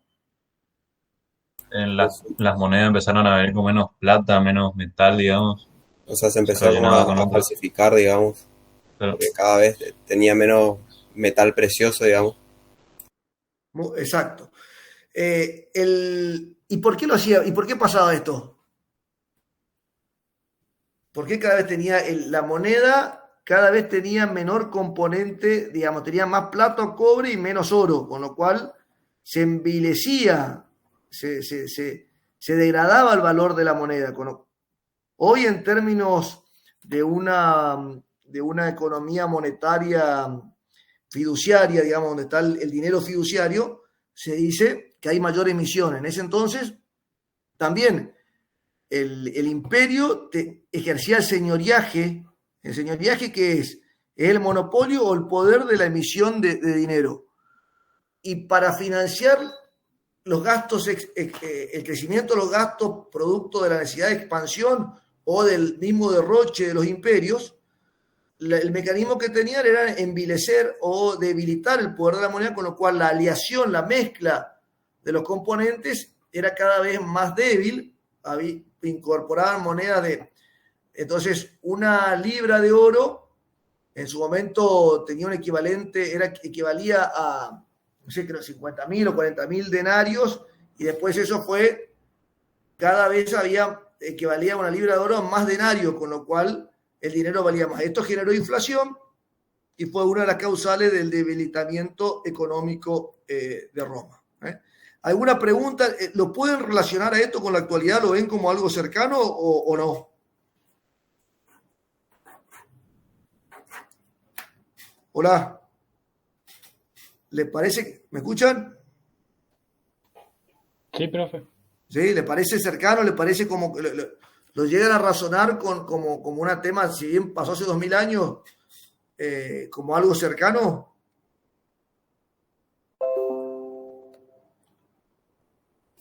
Las monedas empezaron a venir con menos plata, menos metal, digamos. O sea, se empezaron a falsificar, digamos. Pero porque cada vez tenía menos metal precioso, digamos. Exacto. ¿Y por qué lo hacía? ¿Y por qué pasaba esto? ¿Por qué cada vez tenía la moneda, cada vez tenía menor componente, digamos, tenía más plata o cobre y menos oro, con lo cual se envilecía, se degradaba el valor de la moneda. Hoy, en términos de una economía monetaria fiduciaria, digamos, donde está el dinero fiduciario, se dice que hay mayor emisión. En ese entonces, también el imperio ejercía el señoriaje. ¿El señoriaje qué es? Es el monopolio o el poder de la emisión de dinero. Y para financiar los gastos, el crecimiento de los gastos producto de la necesidad de expansión o del mismo derroche de los imperios, el mecanismo que tenían era envilecer o debilitar el poder de la moneda, con lo cual la aleación, la mezcla de los componentes era cada vez más débil. Incorporaban monedas Entonces, una libra de oro en su momento tenía un equivalente, equivalía a, no sé, creo 50.000 o 40.000 denarios, y después eso fue, cada vez equivalía a una libra de oro a más denarios, con lo cual el dinero valía más. Esto generó inflación y fue una de las causales del debilitamiento económico de Roma. ¿Alguna pregunta? ¿Lo pueden relacionar a esto con la actualidad? ¿Lo ven como algo cercano o no? Hola. ¿Le parece? ¿Me escuchan? Sí, profe. ¿Sí? ¿Le parece cercano? ¿Le parece como lo llegan a razonar como un tema, si bien pasó hace 2000 años, como algo cercano?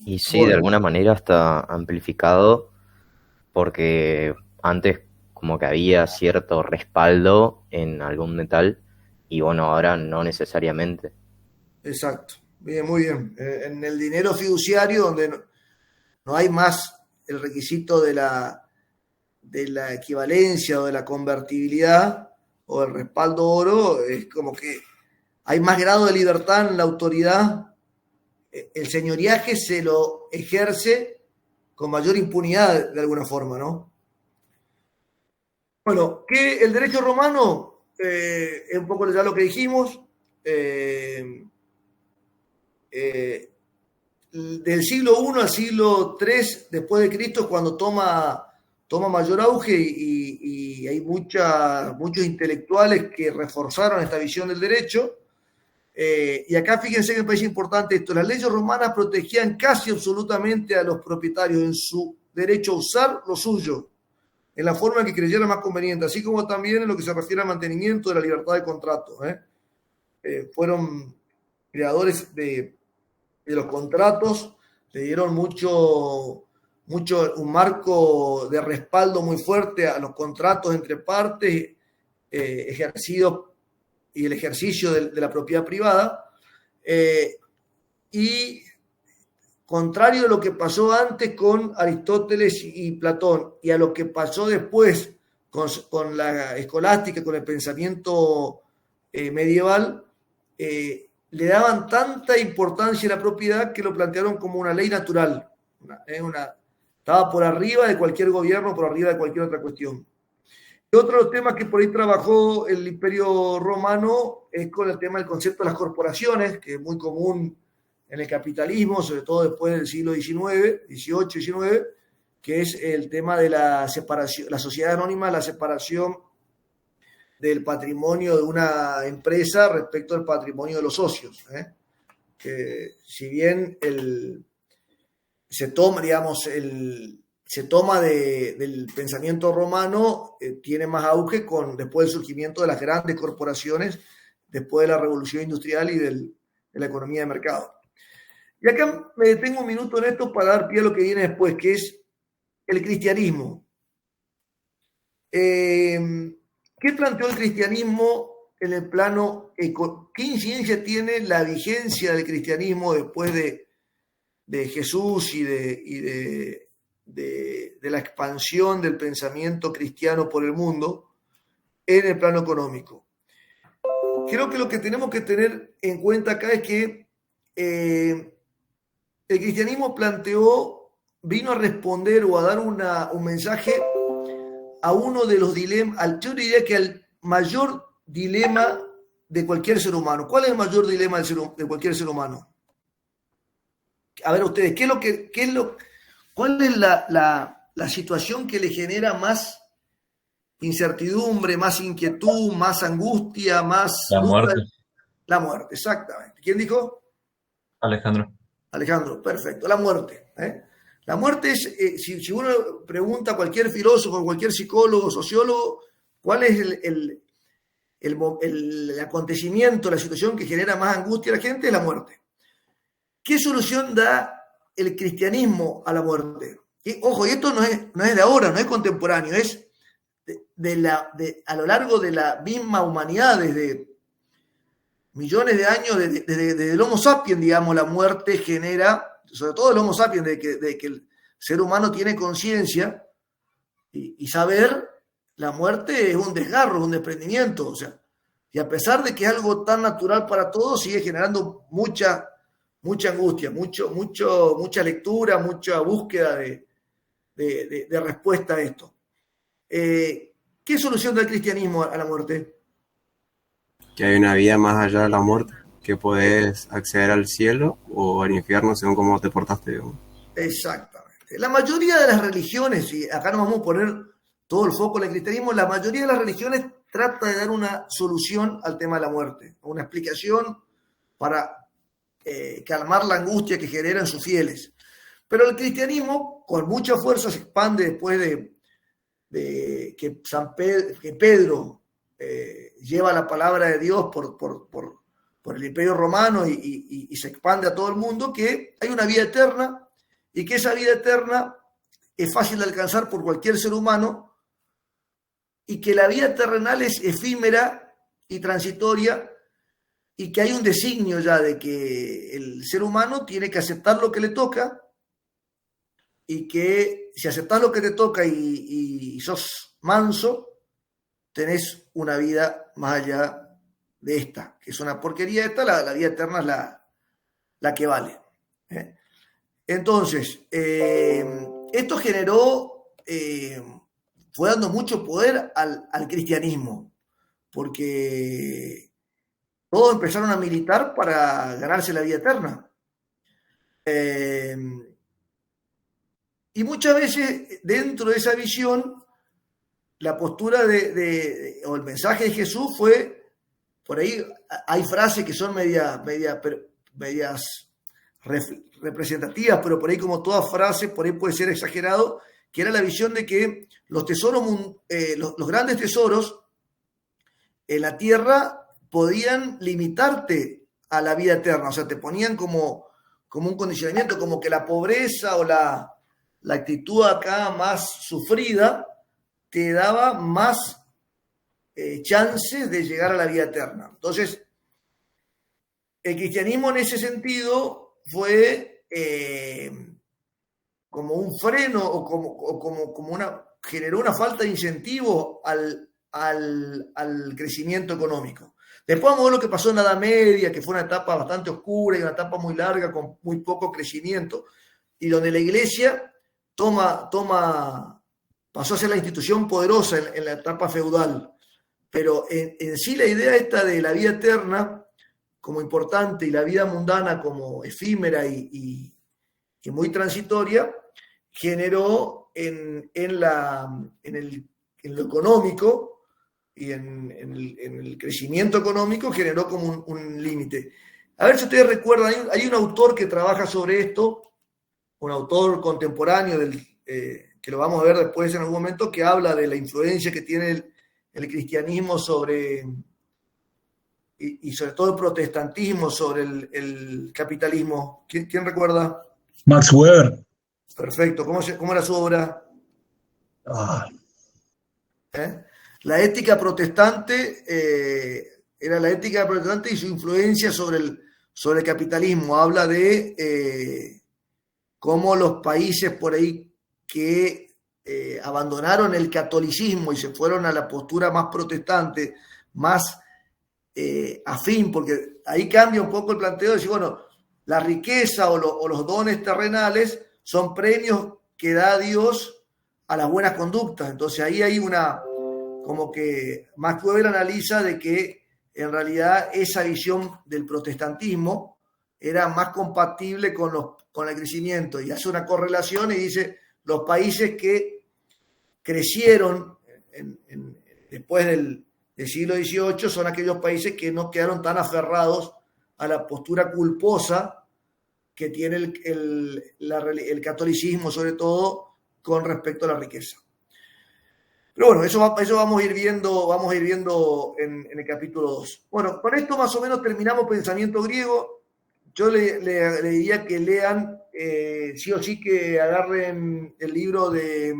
Y sí, de alguna manera está amplificado porque antes como que había cierto respaldo en algún metal y bueno, ahora no necesariamente. Exacto. Bien, muy bien. En el dinero fiduciario, donde no hay más el requisito de la equivalencia o de la convertibilidad o el respaldo oro, es como que hay más grado de libertad en la autoridad. El señoriaje se lo ejerce con mayor impunidad de alguna forma, ¿no? Bueno, que el derecho romano es un poco ya lo que dijimos. Del siglo I al siglo III después de Cristo, cuando toma mayor auge y hay muchos intelectuales que reforzaron esta visión del derecho. Y acá fíjense que me parece importante esto: las leyes romanas protegían casi absolutamente a los propietarios en su derecho a usar lo suyo, en la forma en que creyera más conveniente, así como también en lo que se refiere al mantenimiento de la libertad de contrato. Fueron creadores de los contratos, le dieron un marco de respaldo muy fuerte a los contratos entre partes ejercidos y el ejercicio de la propiedad privada, y contrario a lo que pasó antes con Aristóteles y Platón y a lo que pasó después con la escolástica, con el pensamiento medieval, le daban tanta importancia a la propiedad que lo plantearon como una ley natural. Estaba por arriba de cualquier gobierno, por arriba de cualquier otra cuestión. Y otro de los temas que por ahí trabajó el Imperio Romano es con el tema del concepto de las corporaciones, que es muy común en el capitalismo, sobre todo después del siglo XIX, XVIII, que es el tema de la separación, la sociedad anónima, la separación del patrimonio de una empresa respecto al patrimonio de los socios. Que si bien se toma del pensamiento romano, tiene más auge después del surgimiento de las grandes corporaciones, después de la revolución industrial y de la economía de mercado. Y acá me detengo un minuto en esto para dar pie a lo que viene después, que es el cristianismo. ¿Qué planteó el cristianismo en el plano? ¿Qué incidencia tiene la vigencia del cristianismo después de Jesús y de la expansión del pensamiento cristiano por el mundo en el plano económico? Creo que lo que tenemos que tener en cuenta acá es que el cristianismo vino a responder o a dar un mensaje a uno de los dilemas, yo diría que al mayor dilema de cualquier ser humano. ¿Cuál es el mayor dilema de cualquier ser humano? A ver ustedes, ¿cuál es la situación que le genera más incertidumbre, más inquietud, más angustia, más... La muerte. La muerte, exactamente. ¿Quién dijo? Alejandro. Alejandro, perfecto. La muerte. La muerte es, si uno pregunta a cualquier filósofo, a cualquier psicólogo, sociólogo, ¿cuál es el acontecimiento, la situación que genera más angustia a la gente? Es la muerte. ¿Qué solución da el cristianismo a la muerte? Ojo, y esto no es de ahora, no es contemporáneo, es a lo largo de la misma humanidad, desde millones de años, desde el Homo sapiens, digamos, la muerte genera, sobre todo el Homo sapiens, de que el ser humano tiene conciencia y saber, la muerte es un desgarro, es un desprendimiento, o sea, y a pesar de que es algo tan natural para todos, sigue generando mucha angustia, mucha lectura, mucha búsqueda de respuesta a esto. ¿Qué solución da el cristianismo a la muerte? Que hay una vida más allá de la muerte, que puedes acceder al cielo o al infierno según cómo te portaste, digamos. Exactamente. La mayoría de las religiones, y acá nos vamos a poner todo el foco en el cristianismo, la mayoría de las religiones trata de dar una solución al tema de la muerte, una explicación para calmar la angustia que generan sus fieles. Pero el cristianismo, con mucha fuerza, se expande después de que Pedro lleva la palabra de Dios por el Imperio Romano y se expande a todo el mundo, que hay una vida eterna y que esa vida eterna es fácil de alcanzar por cualquier ser humano y que la vida terrenal es efímera y transitoria y que hay un designio ya de que el ser humano tiene que aceptar lo que le toca y que si aceptás lo que te toca y sos manso, tenés una vida más allá de esta, que es una porquería esta, la vida eterna es la que vale. Entonces, esto fue dando mucho poder al cristianismo, porque todos empezaron a militar para ganarse la vida eterna. Y muchas veces dentro de esa visión, la postura o el mensaje de Jesús fue, por ahí hay frases que son medias representativas, pero por ahí como toda frase, por ahí puede ser exagerado, que era la visión de que los grandes tesoros en la tierra podían limitarte a la vida eterna, o sea, te ponían como un condicionamiento, como que la pobreza o la actitud acá más sufrida te daba más chances de llegar a la vida eterna. Entonces, el cristianismo en ese sentido fue como un freno generó una falta de incentivo al crecimiento económico. Después vamos a ver lo que pasó en la Edad Media, que fue una etapa bastante oscura y una etapa muy larga con muy poco crecimiento, y donde la Iglesia pasó a ser la institución poderosa en la etapa feudal. Pero en sí la idea esta de la vida eterna como importante y la vida mundana como efímera y muy transitoria, generó en lo económico y en el crecimiento económico, generó como un límite. A ver si ustedes recuerdan, hay un autor que trabaja sobre esto, un autor contemporáneo que lo vamos a ver después en algún momento, que habla de la influencia que tiene el cristianismo y sobre todo el protestantismo sobre el capitalismo. ¿Quién recuerda? Max Weber. Perfecto. ¿Cómo era su obra? La ética protestante era la ética protestante y su influencia sobre el capitalismo. Habla de cómo los países por ahí que abandonaron el catolicismo y se fueron a la postura más protestante, más afín, porque ahí cambia un poco el planteo de decir, bueno, la riqueza o los dones terrenales son premios que da Dios a las buenas conductas. Entonces ahí hay como que McWeber analiza de que en realidad esa visión del protestantismo era más compatible con el crecimiento, y hace una correlación y dice, los países que crecieron después del siglo XVIII son aquellos países que no quedaron tan aferrados a la postura culposa que tiene el catolicismo, sobre todo con respecto a la riqueza. Pero bueno, eso vamos a ir viendo en el capítulo 2. Bueno, con esto más o menos terminamos pensamiento griego. Yo le diría que lean, sí o sí que agarren el libro de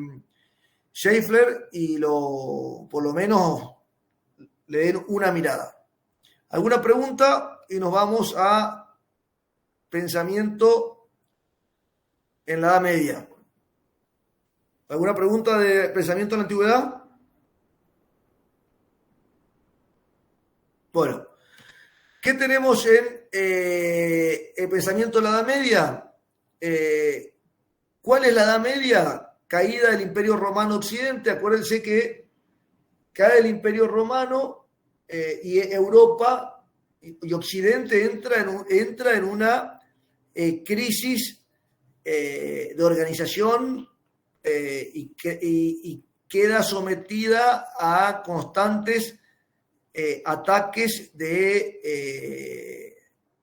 Schaeffler y por lo menos le den una mirada. ¿Alguna pregunta? Y nos vamos a pensamiento en la Edad Media. ¿Alguna pregunta de pensamiento en la antigüedad? Bueno, ¿qué tenemos en el pensamiento de la Edad Media? ¿Cuál es la Edad Media? Caída del Imperio Romano Occidente. Acuérdense que cae el Imperio Romano y Europa y Occidente entra en una crisis de organización y queda sometida a constantes ataques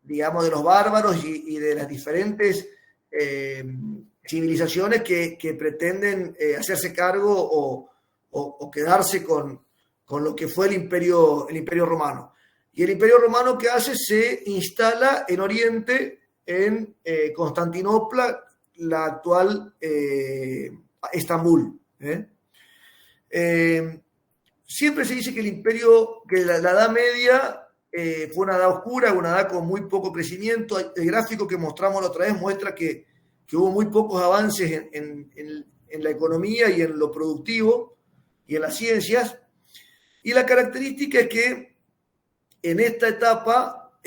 digamos, de los bárbaros y de las diferentes civilizaciones que pretenden hacerse cargo o quedarse con lo que fue el Imperio Romano. Y el Imperio Romano, ¿qué hace? Se instala en Oriente, en Constantinopla, la actual Estambul. Siempre se dice que la Edad Media fue una edad oscura, una edad con muy poco crecimiento. El gráfico que mostramos la otra vez muestra que hubo muy pocos avances en la economía y en lo productivo y en las ciencias. Y la característica es que en esta etapa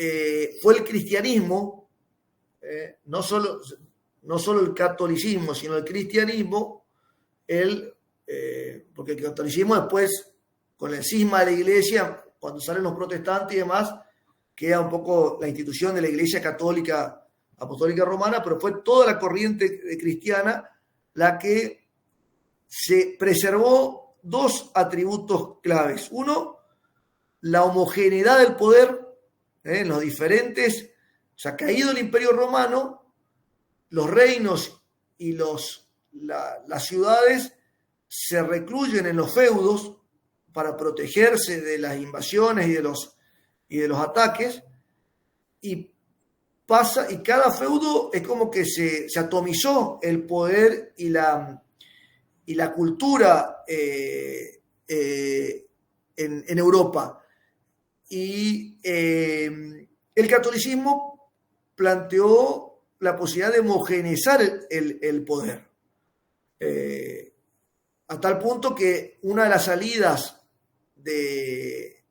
fue el cristianismo, no solo el catolicismo, sino el cristianismo, porque el catolicismo después, con el cisma de la iglesia, cuando salen los protestantes y demás, queda un poco la institución de la iglesia católica apostólica romana, pero fue toda la corriente cristiana la que se preservó dos atributos claves. Uno, la homogeneidad del poder en los diferentes, o sea, caído el Imperio Romano, los reinos y las ciudades se recluyen en los feudos para protegerse de las invasiones y de los ataques, y cada feudo es como que se atomizó el poder y la cultura en Europa. Y el catolicismo planteó la posibilidad de homogeneizar el poder. A tal punto que una de las salidas de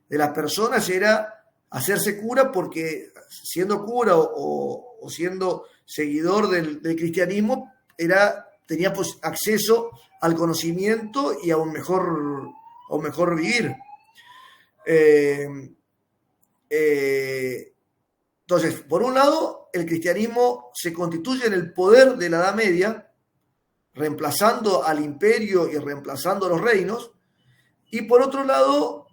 las personas era hacerse cura, porque siendo cura o siendo seguidor del cristianismo tenía acceso al conocimiento y a un mejor vivir. Entonces, por un lado, el cristianismo se constituye en el poder de la Edad Media, reemplazando al imperio y reemplazando a los reinos, y por otro lado,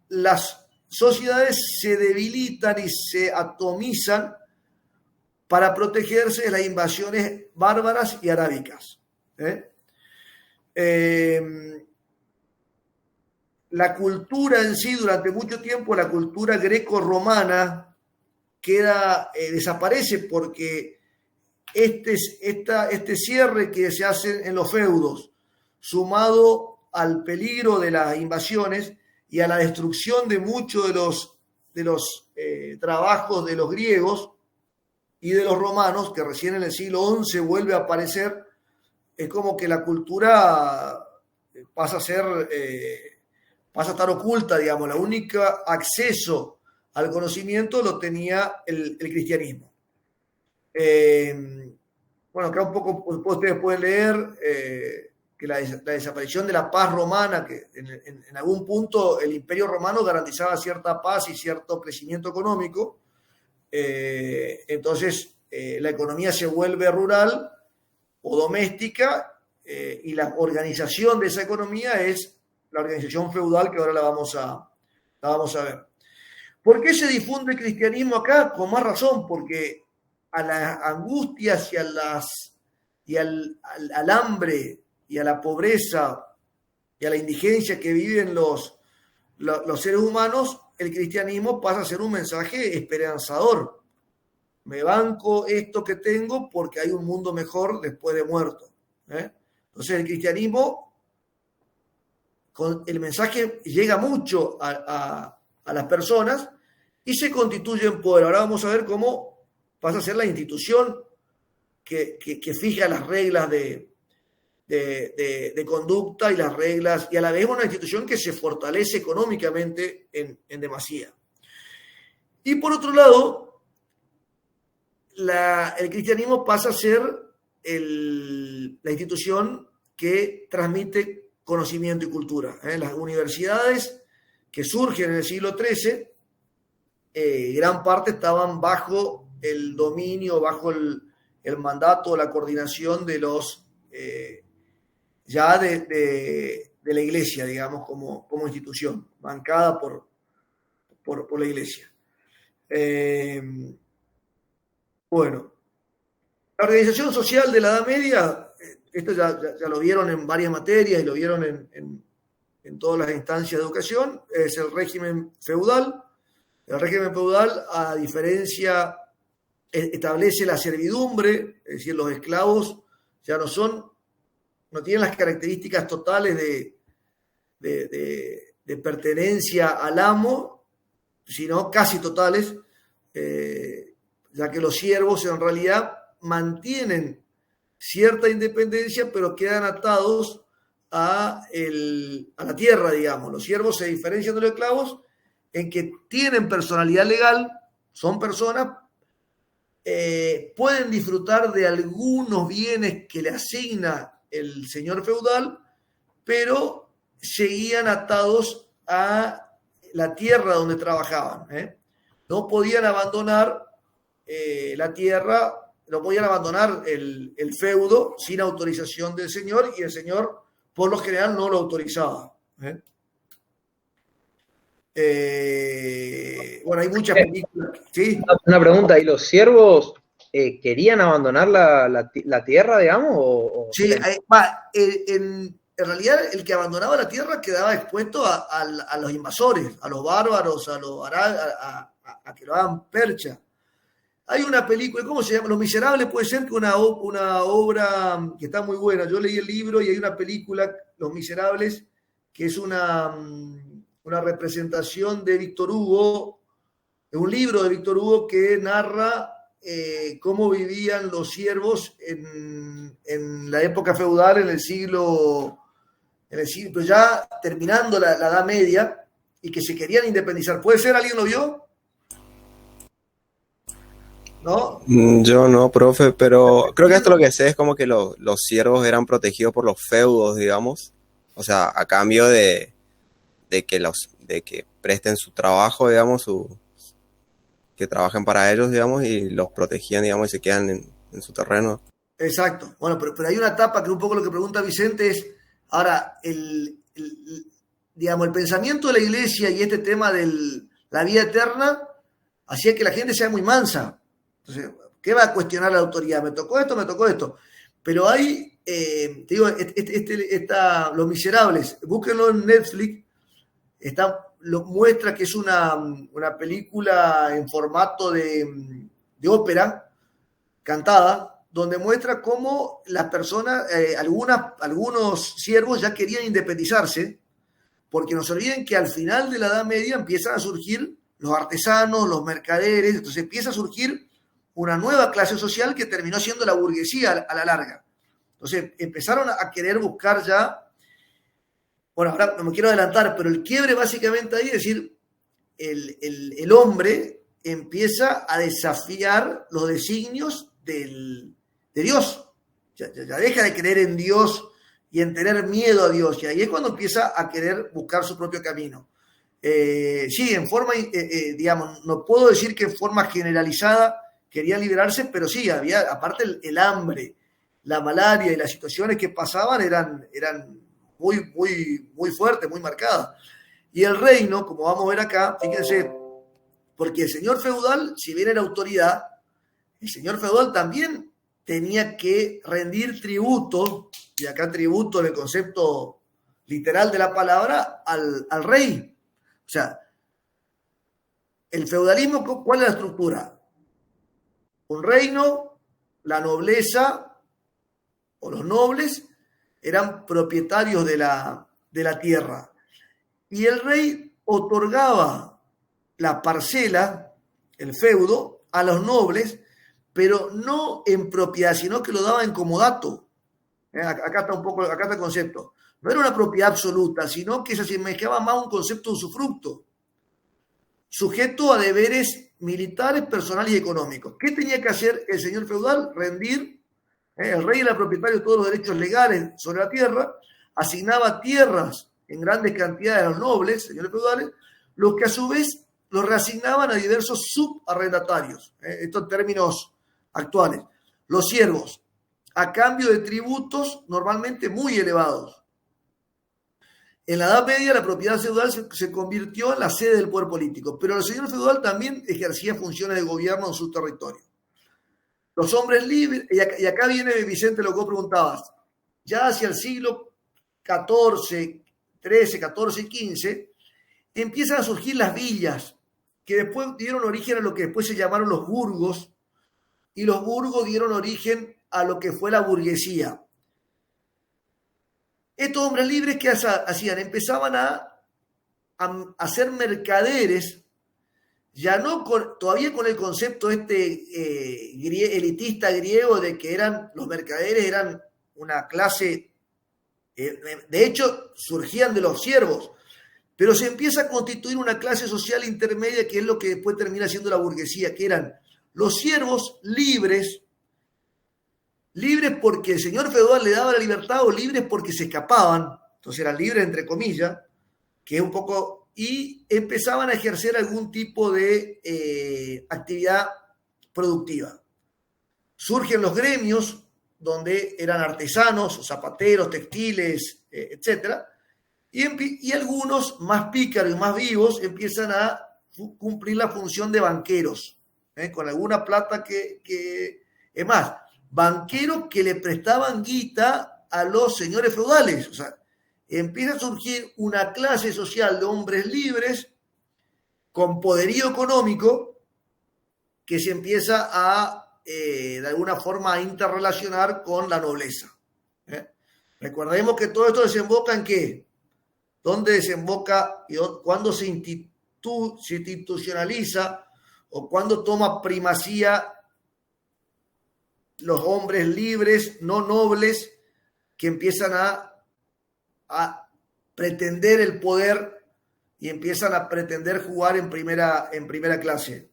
las sociedades se debilitan y se atomizan para protegerse de las invasiones bárbaras y arábicas. La cultura en sí, durante mucho tiempo, la cultura greco-romana desaparece, porque este cierre que se hace en los feudos, sumado al peligro de las invasiones y a la destrucción de muchos de los trabajos de los griegos y de los romanos, que recién en el siglo XI vuelve a aparecer, es como que la cultura pasa a estar oculta, digamos. El único acceso al conocimiento lo tenía el cristianismo. Bueno, acá un poco ustedes pueden leer que la desaparición de la paz romana, que en algún punto el Imperio Romano garantizaba cierta paz y cierto crecimiento económico. Entonces la economía se vuelve rural o doméstica, y la organización de esa economía es la organización feudal, que ahora la vamos a ver. ¿Por qué se difunde el cristianismo acá? Con más razón, porque a las angustias y al hambre y a la pobreza y a la indigencia que viven los seres humanos, el cristianismo pasa a ser un mensaje esperanzador. Me banco esto que tengo porque hay un mundo mejor después de muerto. Entonces el cristianismo, el mensaje llega mucho a las personas y se constituye en poder. Ahora vamos a ver cómo pasa a ser la institución que fija las reglas de conducta y las reglas, y a la vez una institución que se fortalece económicamente en demasía. Y por otro lado, el cristianismo pasa a ser la institución que transmite conocimiento y cultura. Las universidades que surgen en el siglo XIII, gran parte estaban bajo el dominio, bajo el mandato, la coordinación de los ya de la iglesia, digamos, como institución, bancada por la iglesia. Bueno, la organización social de la Edad Media, esto ya lo vieron en varias materias y lo vieron en todas las instancias de educación, es el régimen feudal. El régimen feudal, a diferencia, establece la servidumbre, es decir, los esclavos ya no tienen las características totales de pertenencia al amo, sino casi totales, ya que los siervos en realidad mantienen cierta independencia, pero quedan atados a la tierra, digamos. Los siervos se diferencian de los esclavos en que tienen personalidad legal, son personas, pueden disfrutar de algunos bienes que le asigna el señor feudal, pero seguían atados a la tierra donde trabajaban. No podían abandonar la tierra, no podían abandonar el feudo sin autorización del señor, y el señor por lo general no lo autorizaba. Bueno, hay muchas películas. ¿Sí? Una pregunta, ¿y los siervos querían abandonar la tierra, digamos? Sí, en realidad el que abandonaba la tierra quedaba expuesto a los invasores, a los bárbaros, a que lo hagan percha. Hay una película, ¿cómo se llama? Los Miserables, puede ser que una obra que está muy buena. Yo leí el libro y hay una película, Los Miserables, que es una representación de Víctor Hugo, de un libro de Víctor Hugo que narra cómo vivían los siervos en la época feudal, en el siglo, pero ya terminando la Edad Media, y que se querían independizar. ¿Puede ser? ¿Alguien lo vio? ¿No? Yo no, profe, pero creo que esto lo que sé es como que los siervos eran protegidos por los feudos, digamos. O sea, a cambio de que presten su trabajo, digamos, que trabajen para ellos, digamos, y los protegían, digamos, y se quedan en su terreno. Exacto. Bueno, pero hay una etapa que un poco lo que pregunta Vicente es, ahora, digamos, el pensamiento de la iglesia y este tema de la vida eterna hacía que la gente sea muy mansa. Entonces, ¿qué va a cuestionar la autoridad? Me tocó esto. Pero hay, te digo, Los Miserables, búsquenlo en Netflix, muestra que es una película en formato de ópera cantada, donde muestra cómo las personas, algunos siervos ya querían independizarse, porque no se olviden que al final de la Edad Media empiezan a surgir los artesanos, los mercaderes, entonces empieza a surgir una nueva clase social que terminó siendo la burguesía a la larga. Entonces empezaron a querer buscar ya, bueno, ahora no me quiero adelantar, pero el quiebre básicamente ahí es decir, el hombre empieza a desafiar los designios de Dios. Ya deja de creer en Dios y en tener miedo a Dios. Y ahí es cuando empieza a querer buscar su propio camino. Sí, en forma, digamos, no puedo decir que en forma generalizada querían liberarse, pero sí, había, aparte el hambre, la malaria y las situaciones que pasaban eran muy, muy, muy fuertes, muy marcadas. Y el reino, como vamos a ver acá, fíjense, porque el señor feudal, si bien era autoridad, el señor feudal también tenía que rendir tributo, y acá tributo en el concepto literal de la palabra, al rey. O sea, el feudalismo, ¿cuál es la estructura? Un reino, la nobleza o los nobles eran propietarios de la tierra. Y el rey otorgaba la parcela, el feudo, a los nobles, pero no en propiedad, sino que lo daba en comodato. Acá está el concepto. No era una propiedad absoluta, sino que se asemejaba más a un concepto de usufructo, sujeto a deberes militares, personales y económicos. ¿Qué tenía que hacer el señor feudal? Rendir. El rey era propietario de todos los derechos legales sobre la tierra, asignaba tierras en grandes cantidades a los nobles, señores feudales, los que a su vez los reasignaban a diversos subarrendatarios. Estos términos actuales. Los siervos, a cambio de tributos normalmente muy elevados. En la Edad Media la propiedad feudal se convirtió en la sede del poder político, pero el señor feudal también ejercía funciones de gobierno en su territorio. Los hombres libres, y acá viene Vicente lo que vos preguntabas, ya hacia el siglo XIV, XIII, XIV y XV, empiezan a surgir las villas, que después dieron origen a lo que después se llamaron los burgos, y los burgos dieron origen a lo que fue la burguesía. Estos hombres libres, ¿qué hacían? Empezaban a ser mercaderes, ya no todavía con el concepto elitista griego de que los mercaderes eran una clase, de hecho surgían de los siervos, pero se empieza a constituir una clase social intermedia que es lo que después termina siendo la burguesía, que eran los siervos libres porque el señor feudal le daba la libertad, o libres porque se escapaban, entonces eran libres entre comillas, que es un poco, y empezaban a ejercer algún tipo de actividad productiva. Surgen los gremios, donde eran artesanos, zapateros, textiles, etc. Y algunos más pícaros y más vivos empiezan a cumplir la función de banqueros, con alguna plata es más, banqueros que le prestaban guita a los señores feudales. O sea, empieza a surgir una clase social de hombres libres con poderío económico que se empieza a, de alguna forma, a interrelacionar con la nobleza. Recordemos que todo esto desemboca en ¿qué? ¿Dónde desemboca y cuándo se institucionaliza o cuándo toma primacía los hombres libres, no nobles, que empiezan a pretender el poder y empiezan a pretender jugar en primera clase?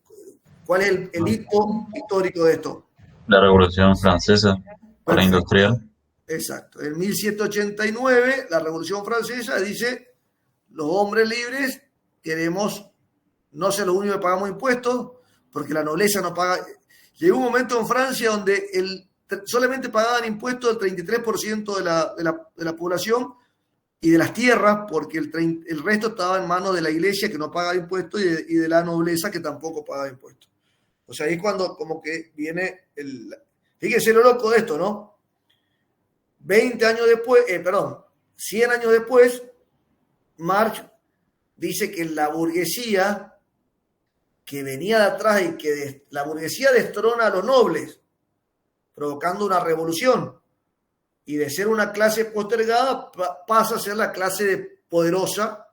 ¿Cuál es el hito histórico de esto? La Revolución Francesa, para industrial. Exacto. En 1789, la Revolución Francesa dice, los hombres libres queremos no ser los únicos que pagamos impuestos, porque la nobleza no paga. Llegó un momento en Francia donde solamente pagaban impuestos el 33% de la población y de las tierras, porque el resto estaba en manos de la iglesia, que no pagaba impuestos, y de la nobleza, que tampoco pagaba impuestos. O sea, ahí es cuando como que viene fíjense lo loco de esto, ¿no? 100 años después, Marx dice que la burguesía que venía de atrás y que la burguesía destrona a los nobles, provocando una revolución, y de ser una clase postergada pasa a ser la clase poderosa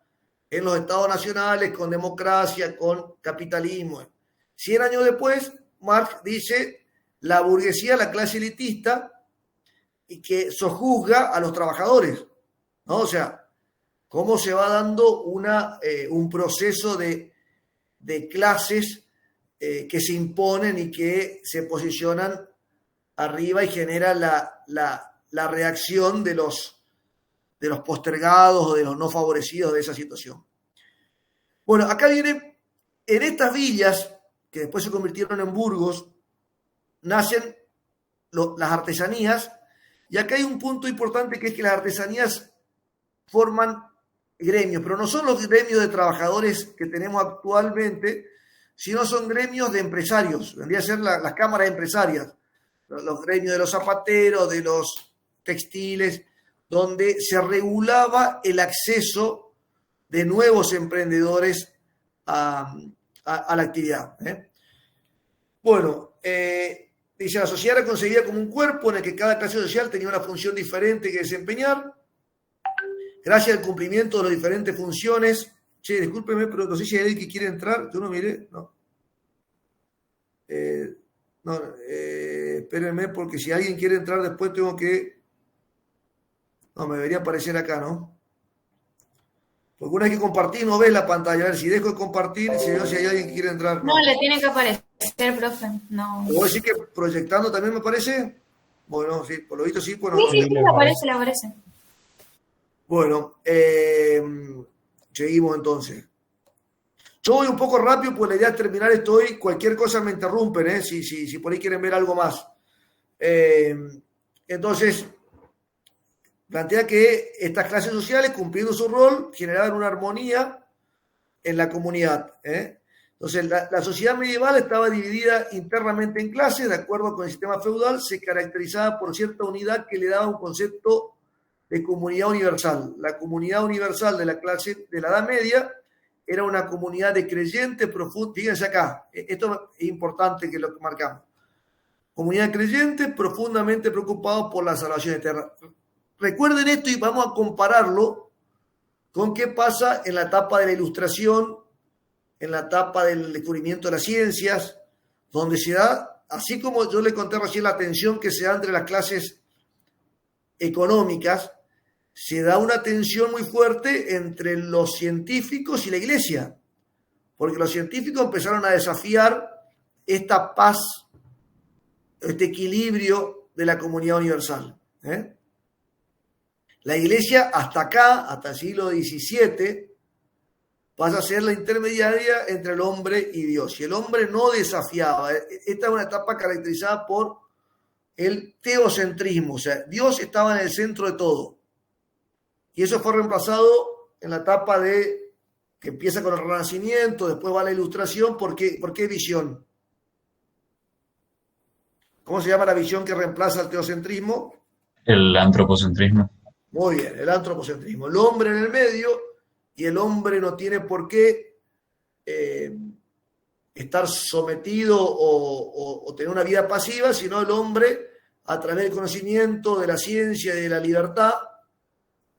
en los estados nacionales, con democracia, con capitalismo. 100 años después, Marx dice la burguesía, la clase elitista, y que sojuzga a los trabajadores, ¿no? O sea, cómo se va dando un proceso de de clases que se imponen y que se posicionan arriba y genera la reacción de los postergados o de los no favorecidos de esa situación. Bueno, acá viene, en estas villas, que después se convirtieron en burgos, nacen las artesanías, y acá hay un punto importante, que es que las artesanías forman gremios, pero no son los gremios de trabajadores que tenemos actualmente, sino son gremios de empresarios, vendría a ser las cámaras empresarias, los gremios de los zapateros, de los textiles, donde se regulaba el acceso de nuevos emprendedores a la actividad. Bueno, dice, la sociedad era concebida como un cuerpo en el que cada clase social tenía una función diferente que desempeñar. Gracias al cumplimiento de las diferentes funciones. Che, discúlpeme, pero no sé si hay alguien que quiere entrar. Yo no miré, no. Espérenme, porque si alguien quiere entrar después tengo que... No, me debería aparecer acá, ¿no? Porque una vez que compartir no ves la pantalla. A ver, si dejo de compartir, si veo si hay alguien que quiere entrar. No, le tiene que aparecer, profe. No. ¿Puedo decir que proyectando también me aparece? Bueno, sí, por lo visto sí. Bueno, Sí, le aparece. Bueno, seguimos entonces. Yo voy un poco rápido, pues la idea es terminar esto hoy. Cualquier cosa me interrumpen, si por ahí quieren ver algo más. Entonces, plantea que estas clases sociales, cumpliendo su rol, generaban una armonía en la comunidad. Entonces, la sociedad medieval estaba dividida internamente en clases, de acuerdo con el sistema feudal, se caracterizaba por cierta unidad que le daba un concepto de comunidad universal. La comunidad universal de la clase de la Edad Media era una comunidad de creyentes profundos. Fíjense acá, esto es importante que lo marcamos. Comunidad de creyentes profundamente preocupados por la salvación eterna. Recuerden esto y vamos a compararlo con qué pasa en la etapa de la Ilustración, en la etapa del descubrimiento de las ciencias, donde se da, así como yo le conté recién la tensión que se da entre las clases económicas, se da una tensión muy fuerte entre los científicos y la iglesia, porque los científicos empezaron a desafiar esta paz, este equilibrio de la comunidad universal. La iglesia hasta acá, hasta el siglo XVII, pasa a ser la intermediaria entre el hombre y Dios. Y el hombre no desafiaba. Esta es una etapa caracterizada por el teocentrismo, o sea, Dios estaba en el centro de todo. Y eso fue reemplazado en la etapa de que empieza con el Renacimiento, después va la Ilustración. ¿Por qué visión? ¿Cómo se llama la visión que reemplaza el teocentrismo? El antropocentrismo. Muy bien, el antropocentrismo. El hombre en el medio, y el hombre no tiene por qué estar sometido o tener una vida pasiva, sino el hombre, a través del conocimiento, de la ciencia y de la libertad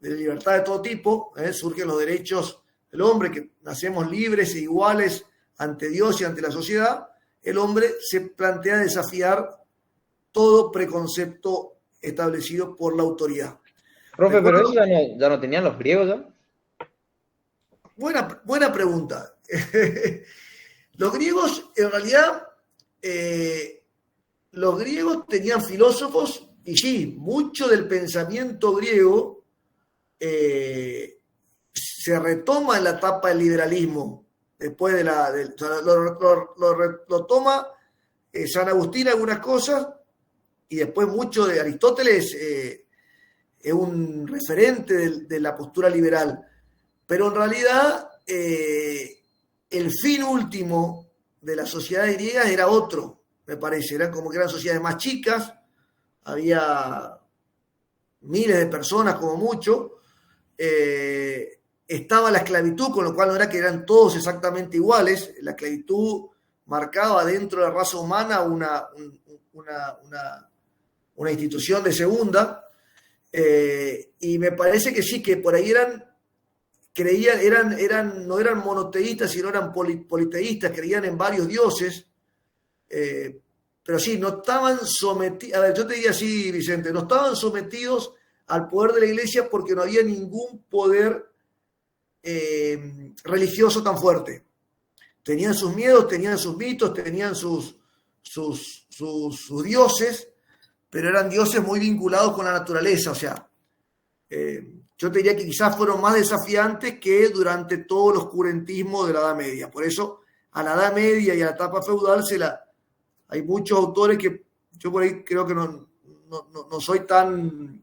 de todo tipo, surgen los derechos del hombre, que nacemos libres e iguales ante Dios y ante la sociedad. El hombre se plantea desafiar todo preconcepto establecido por la autoridad. Profe, pero eso ya no tenían los griegos ya. Buena pregunta. Los griegos, en realidad, los griegos tenían filósofos, y sí, mucho del pensamiento griego se retoma en la etapa del liberalismo, después de lo toma San Agustín algunas cosas, y después mucho de Aristóteles es un referente de la postura liberal. Pero en realidad el fin último de las sociedades griegas era otro, me parece. Eran como que eran sociedades más chicas, había miles de personas como mucho, estaba la esclavitud, con lo cual no era que eran todos exactamente iguales. La esclavitud marcaba dentro de la raza humana una institución de segunda, y me parece que sí, que por ahí no eran monoteístas, sino eran politeístas, creían en varios dioses, pero sí, no estaban sometidos, a ver, yo te diría así, Vicente, no estaban sometidos al poder de la iglesia porque no había ningún poder religioso tan fuerte. Tenían sus miedos, tenían sus mitos, tenían sus dioses, pero eran dioses muy vinculados con la naturaleza. O sea, yo te diría que quizás fueron más desafiantes que durante todo el oscurantismo de la Edad Media. Por eso, a la Edad Media y a la etapa feudal hay muchos autores que yo por ahí creo que no soy tan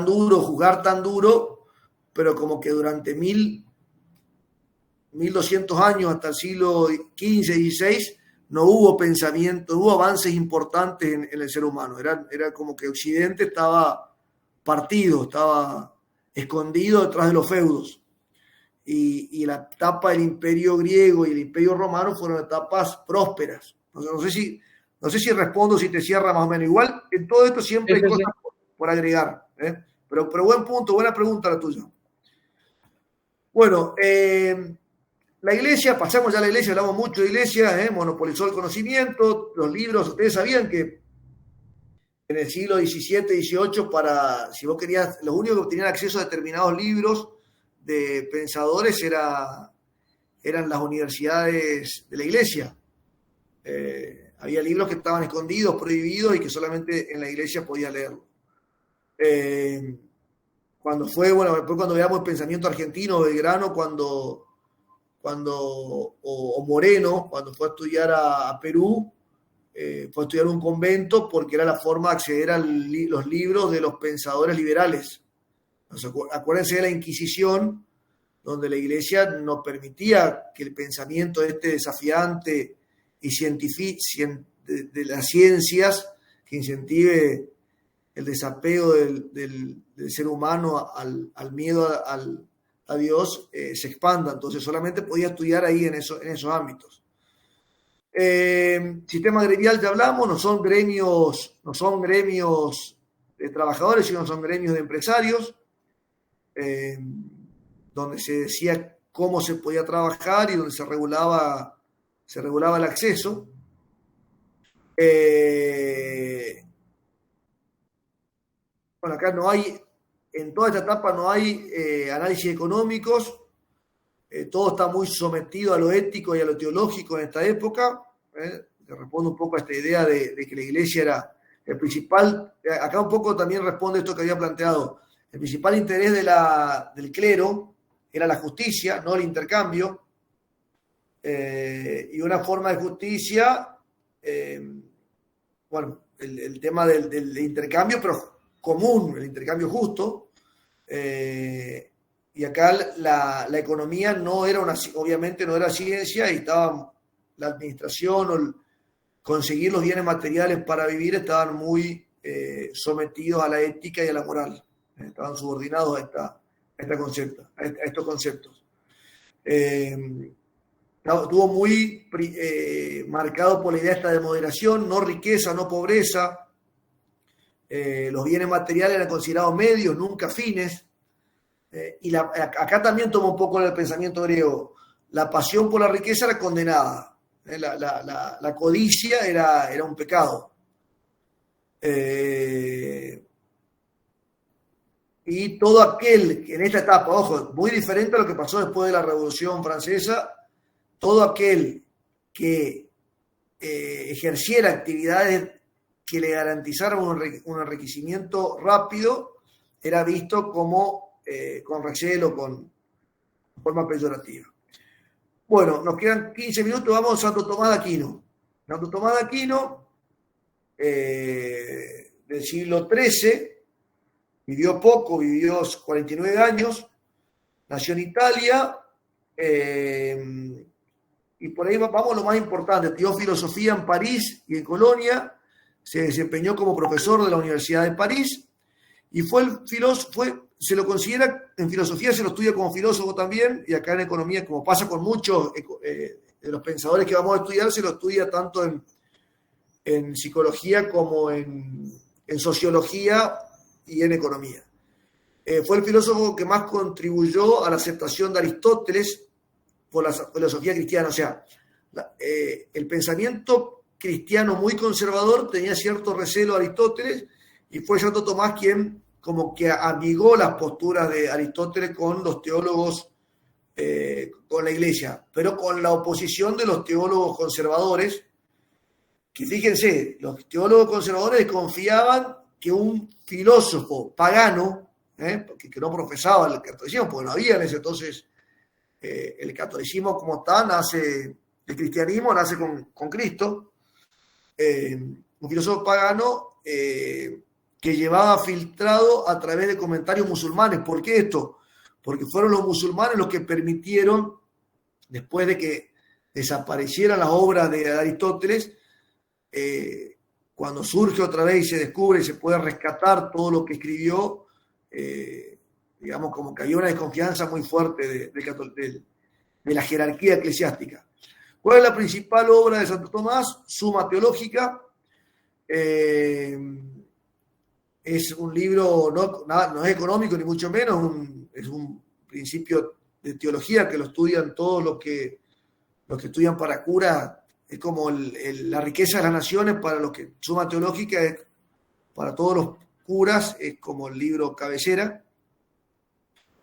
duro, juzgar tan duro, pero como que durante 1200 años hasta el siglo XV, XVI, no hubo pensamiento, no hubo avances importantes en el ser humano. Era como que Occidente estaba partido, estaba escondido detrás de los feudos. Y la etapa del Imperio griego y el Imperio romano fueron etapas prósperas. No sé si respondo, si te cierra más o menos. Igual, en todo esto siempre hay cosas por agregar. Pero buen punto, buena pregunta la tuya. Bueno, la iglesia, pasamos ya a la iglesia, hablamos mucho de iglesia, monopolizó el conocimiento, los libros. Ustedes sabían que en el siglo XVII, XVIII, si vos querías, los únicos que tenían acceso a determinados libros de pensadores eran las universidades de la iglesia. Había libros que estaban escondidos, prohibidos, y que solamente en la iglesia podía leerlo. Después cuando veamos el pensamiento argentino, Belgrano, o Moreno, cuando fue a estudiar a Perú, fue a estudiar un convento porque era la forma de acceder a los libros de los pensadores liberales. Acuérdense de la Inquisición, donde la iglesia no permitía que el pensamiento desafiante y de las ciencias, que incentive el desapego del ser humano al miedo a Dios, se expanda. Entonces solamente podía estudiar ahí en esos ámbitos. Sistema gremial, ya hablamos, no son gremios de trabajadores, sino son gremios de empresarios, donde se decía cómo se podía trabajar y donde se regulaba el acceso. Bueno, acá en toda esta etapa no hay análisis económicos, todo está muy sometido a lo ético y a lo teológico en esta época. Le respondo un poco a esta idea de que la iglesia era el principal. Acá un poco también responde esto que había planteado. El principal interés del clero era la justicia, no el intercambio. Y una forma de justicia, el tema del intercambio, pero común, el intercambio justo. Y acá la economía obviamente no era ciencia, y estaba la administración o conseguir los bienes materiales para vivir estaban muy sometidos a la ética y a la moral. Estaban subordinados a estos conceptos. Estuvo muy marcado por la idea esta de moderación, no riqueza, no pobreza. Los bienes materiales eran considerados medios, nunca fines. Acá también toma un poco el pensamiento griego. La pasión por la riqueza era condenada. La codicia era un pecado. Y todo aquel que en esta etapa, ojo, muy diferente a lo que pasó después de la Revolución Francesa, todo aquel que ejerciera actividades que le garantizaran un enriquecimiento rápido era visto como con recelo, con forma peyorativa. Bueno, nos quedan 15 minutos, vamos a Santo Tomás de Aquino. Santo Tomás de Aquino, del siglo XIII, vivió poco, vivió 49 años, nació en Italia, y por ahí vamos a lo más importante. Estudió filosofía en París y en Colonia, se desempeñó como profesor de la Universidad de París, y se lo considera, en filosofía se lo estudia como filósofo también, y acá en economía, como pasa con muchos de los pensadores que vamos a estudiar, se lo estudia tanto en psicología como en sociología y en economía. Fue el filósofo que más contribuyó a la aceptación de Aristóteles por la filosofía cristiana. O sea, el pensamiento cristiano muy conservador tenía cierto recelo a Aristóteles, y fue Santo Tomás quien como que amigó las posturas de Aristóteles con los teólogos con la Iglesia, pero con la oposición de los teólogos conservadores, que fíjense, los teólogos conservadores confiaban que un filósofo pagano, que no profesaba el catolicismo, porque no había en ese entonces el catolicismo como tal, el cristianismo nace con Cristo, un filósofo pagano que llevaba filtrado a través de comentarios musulmanes. ¿Por qué esto? Porque fueron los musulmanes los que permitieron, después de que desaparecieran las obras de Aristóteles, cuando surge otra vez y se descubre y se puede rescatar todo lo que escribió, digamos como que había una desconfianza muy fuerte de la jerarquía eclesiástica. ¿Cuál es la principal obra de Santo Tomás? Suma Teológica. Es un libro, no es económico ni mucho menos, es un principio de teología que lo estudian todos los que estudian para cura. Es como la riqueza de las naciones para los que Suma Teológica, para todos los curas, es como el libro cabecera.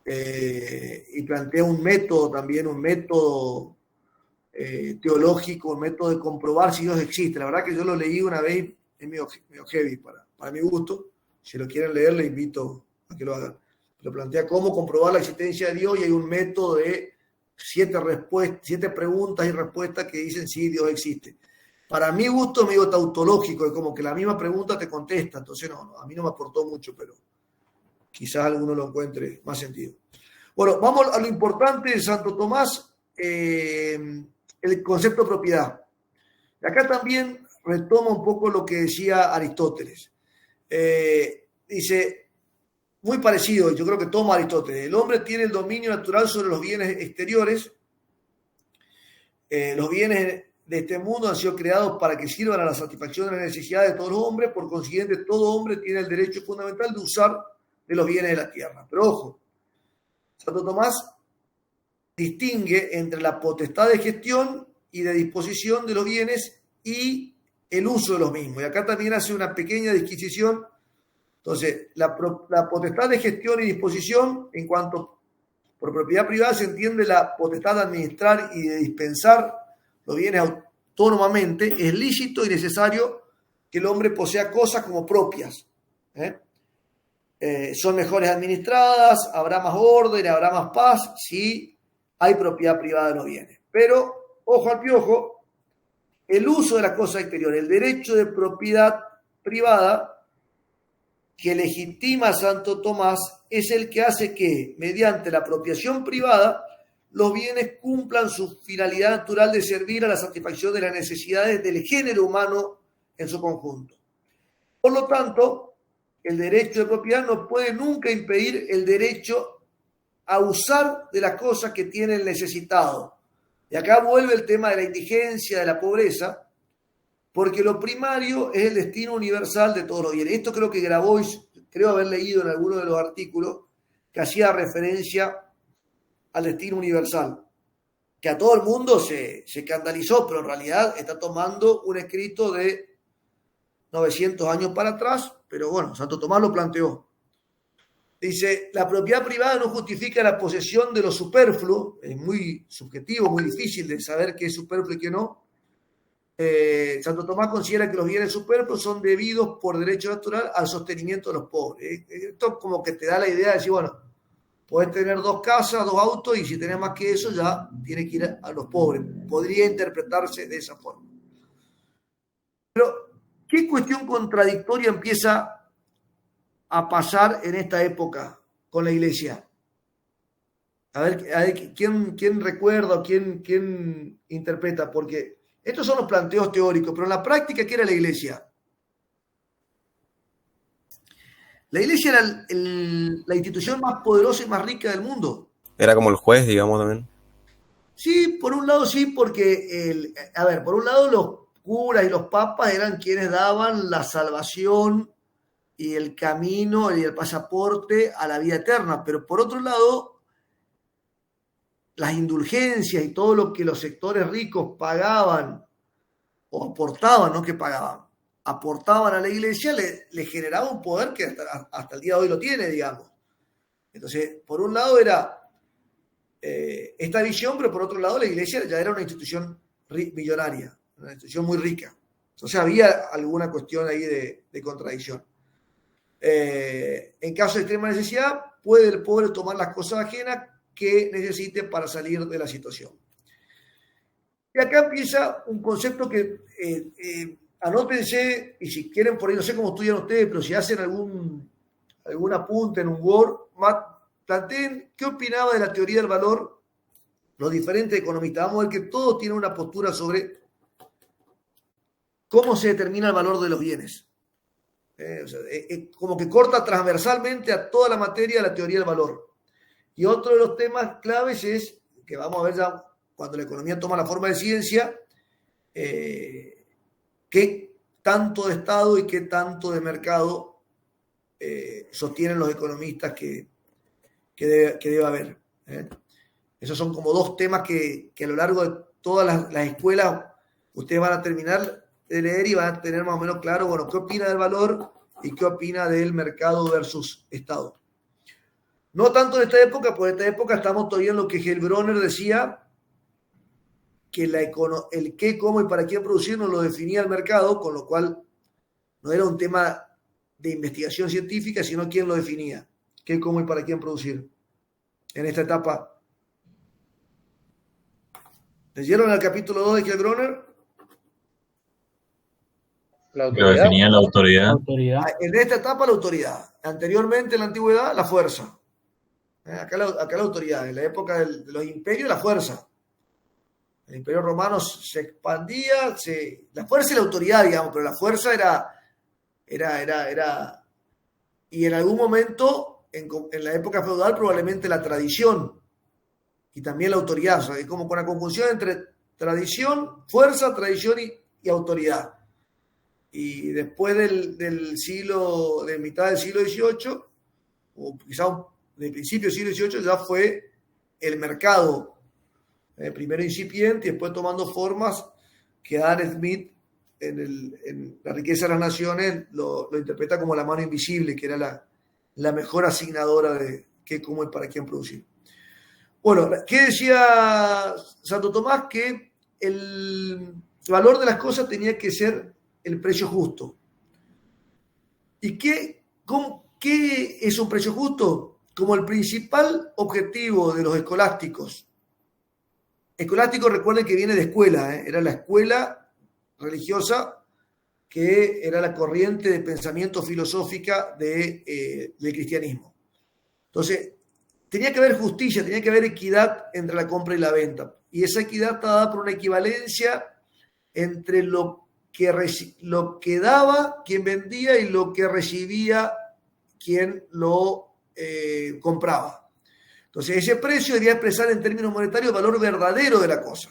Y plantea un método también, un método teológico, un método de comprobar si Dios existe. La verdad que yo lo leí una vez, es medio heavy para mi gusto. Si lo quieren leer, les invito a que lo hagan. Pero plantea cómo comprobar la existencia de Dios y hay un método de 7 preguntas y respuestas que dicen si Dios existe. Para mi gusto es medio tautológico, es como que la misma pregunta te contesta. Entonces, a mí no me aportó mucho, pero quizás alguno lo encuentre más sentido. Bueno, vamos a lo importante de Santo Tomás, el concepto de propiedad. Y acá también retoma un poco lo que decía Aristóteles. Dice, muy parecido, yo creo que toma Aristóteles, el hombre tiene el dominio natural sobre los bienes exteriores. Los bienes de este mundo han sido creados para que sirvan a la satisfacción de las necesidades de todos los hombres, por consiguiente todo hombre tiene el derecho fundamental de usar de los bienes de la tierra. Pero ojo, Santo Tomás distingue entre la potestad de gestión y de disposición de los bienes y el uso de los mismos. Y acá también hace una pequeña disquisición. Entonces, la potestad de gestión y disposición, en cuanto por propiedad privada se entiende la potestad de administrar y de dispensar los bienes autónomamente, es lícito y necesario que el hombre posea cosas como propias. Son mejores administradas, habrá más orden, habrá más paz si hay propiedad privada de los bienes. Pero, ojo al piojo, el uso de las cosas exteriores, el derecho de propiedad privada que legitima a Santo Tomás es el que hace que, mediante la apropiación privada, los bienes cumplan su finalidad natural de servir a la satisfacción de las necesidades del género humano en su conjunto. Por lo tanto, el derecho de propiedad no puede nunca impedir el derecho a usar de las cosas que tiene el necesitado. Y acá vuelve el tema de la indigencia, de la pobreza, porque lo primario es el destino universal de todos los bienes. Esto creo que Grabois, creo haber leído en alguno de los artículos, que hacía referencia al destino universal, que a todo el mundo se escandalizó, pero en realidad está tomando un escrito de 900 años para atrás, pero bueno, Santo Tomás lo planteó. Dice, la propiedad privada no justifica la posesión de lo superfluo, es muy subjetivo, muy difícil de saber qué es superfluo y qué no. Santo Tomás considera que los bienes superfluos son debidos por derecho natural al sostenimiento de los pobres. Esto como que te da la idea de decir, bueno, puedes tener 2 casas, 2 autos, y si tenés más que eso ya tienes que ir a los pobres. Podría interpretarse de esa forma. Pero, ¿qué cuestión contradictoria empieza a pasar en esta época con la Iglesia? A ver ¿quién recuerda o quién interpreta? Porque estos son los planteos teóricos, pero en la práctica, ¿qué era la Iglesia? La Iglesia era la institución más poderosa y más rica del mundo. Era como el juez, digamos, también. Sí, por un lado sí, porque, por un lado los curas y los papas eran quienes daban la salvación y el camino y el pasaporte a la vida eterna, pero por otro lado, las indulgencias y todo lo que los sectores ricos pagaban o aportaban, no que pagaban, aportaban a la Iglesia, le generaba un poder que hasta el día de hoy lo tiene, digamos. Entonces, por un lado era esta visión, pero por otro lado la iglesia ya era una institución millonaria, una institución muy rica. Entonces había alguna cuestión ahí de contradicción. En caso de extrema necesidad, puede el pobre tomar las cosas ajenas que necesite para salir de la situación. Y acá empieza un concepto que anótense, y si quieren por ahí, no sé cómo estudian ustedes, pero si hacen algún apunte en un Word, planteen qué opinaba de la teoría del valor los diferentes economistas. Vamos a ver que todos tienen una postura sobre cómo se determina el valor de los bienes. Como que corta transversalmente a toda la materia de la teoría del valor. Y otro de los temas claves es, que vamos a ver ya cuando la economía toma la forma de ciencia, qué tanto de Estado y qué tanto de mercado sostienen los economistas que debe haber. Esos son como dos temas que a lo largo de todas las escuelas ustedes van a terminar de leer y van a tener más o menos claro, bueno, qué opina del valor y qué opina del mercado versus Estado. No tanto en esta época, porque en esta época estamos todavía en lo que Heilbronner decía, que el qué, cómo y para quién producir no lo definía el mercado, con lo cual no era un tema de investigación científica, sino quién lo definía, qué, cómo y para quién producir. En esta etapa. ¿Leyeron el capítulo 2 de Heilbronner? La Lo definía la autoridad. En esta etapa la autoridad. Anteriormente en la antigüedad la fuerza. Acá la autoridad. En la época de los imperios la fuerza. El imperio romano se expandía, la fuerza y la autoridad, digamos, pero la fuerza era y en algún momento, en la época feudal, probablemente la tradición y también la autoridad. O sea, es como con la conjunción entre tradición, fuerza, tradición y autoridad. Y después de mitad del siglo XVIII, o quizás de principio del siglo XVIII, ya fue el mercado, primero incipiente y después tomando formas que Adam Smith en La riqueza de las naciones lo interpreta como la mano invisible, que era la mejor asignadora de qué, cómo y para quién producir. Bueno, ¿qué decía Santo Tomás? Que el valor de las cosas tenía que ser el precio justo. ¿Y qué es un precio justo? Como el principal objetivo de los escolásticos. Escolástico, recuerden que viene de escuela, era la escuela religiosa que era la corriente de pensamiento filosófica del cristianismo. Entonces, tenía que haber justicia, tenía que haber equidad entre la compra y la venta. Y esa equidad está dada por una equivalencia entre lo que daba quien vendía y lo que recibía quien lo compraba. Entonces, ese precio debería expresar en términos monetarios el valor verdadero de la cosa.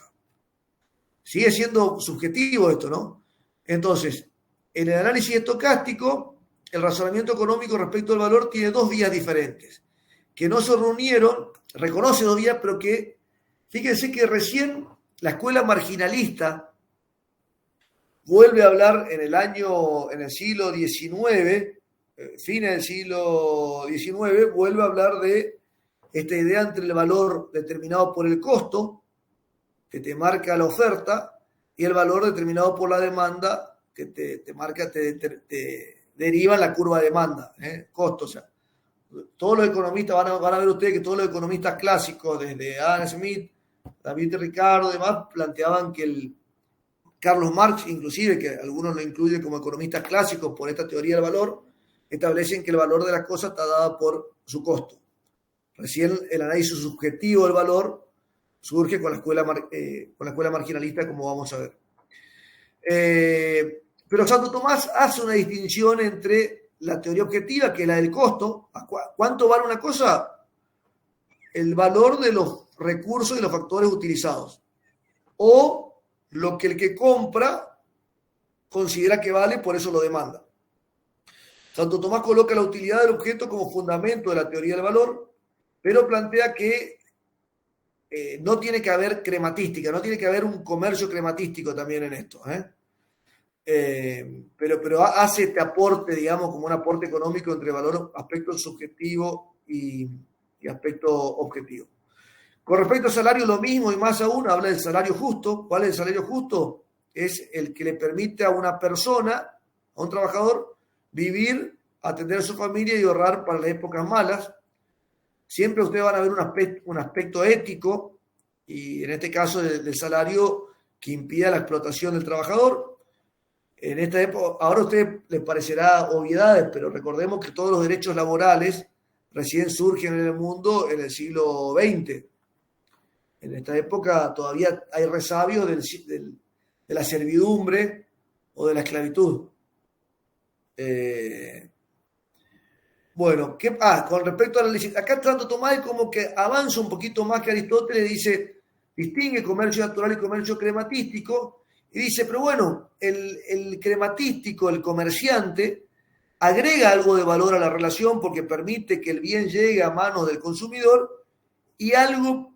Sigue siendo subjetivo esto, ¿no? Entonces, en el análisis estocástico, el razonamiento económico respecto al valor tiene dos vías diferentes, que no se reunieron, reconoce dos vías, pero que, fíjense que recién la escuela marginalista vuelve a hablar en el siglo XIX, fines del siglo XIX, vuelve a hablar de esta idea entre el valor determinado por el costo, que te marca la oferta, y el valor determinado por la demanda, que te deriva en la curva de demanda, costo. O sea, todos los economistas, van a ver ustedes que todos los economistas clásicos, desde Adam Smith, David Ricardo y demás, planteaban que Carlos Marx, inclusive, que algunos lo incluyen como economistas clásicos por esta teoría del valor, establecen que el valor de las cosas está dado por su costo. Recién el análisis subjetivo del valor surge con la escuela marginalista, como vamos a ver. Pero Santo Tomás hace una distinción entre la teoría objetiva, que es la del costo. ¿Cuánto vale una cosa? El valor de los recursos y los factores utilizados. O lo que el que compra considera que vale, por eso lo demanda. Santo Tomás coloca la utilidad del objeto como fundamento de la teoría del valor, pero plantea que no tiene que haber crematística, no tiene que haber un comercio crematístico también en esto. Pero hace este aporte, digamos, como un aporte económico entre valor, aspecto subjetivo y aspecto objetivo. Con respecto al salario, lo mismo y más aún, habla del salario justo. ¿Cuál es el salario justo? Es el que le permite a una persona, a un trabajador, vivir, atender a su familia y ahorrar para las épocas malas. Siempre ustedes van a ver un aspecto ético, y en este caso del salario, que impida la explotación del trabajador. En esta época, ahora a ustedes les parecerá obviedades, pero recordemos que todos los derechos laborales recién surgen en el mundo en el siglo XX. En esta época todavía hay resabios de la servidumbre o de la esclavitud. Bueno, con respecto a la licitación, acá Santo Tomás como que avanza un poquito más que Aristóteles, dice, distingue comercio natural y comercio crematístico, y dice, pero bueno, el crematístico, el comerciante, agrega algo de valor a la relación porque permite que el bien llegue a manos del consumidor y algo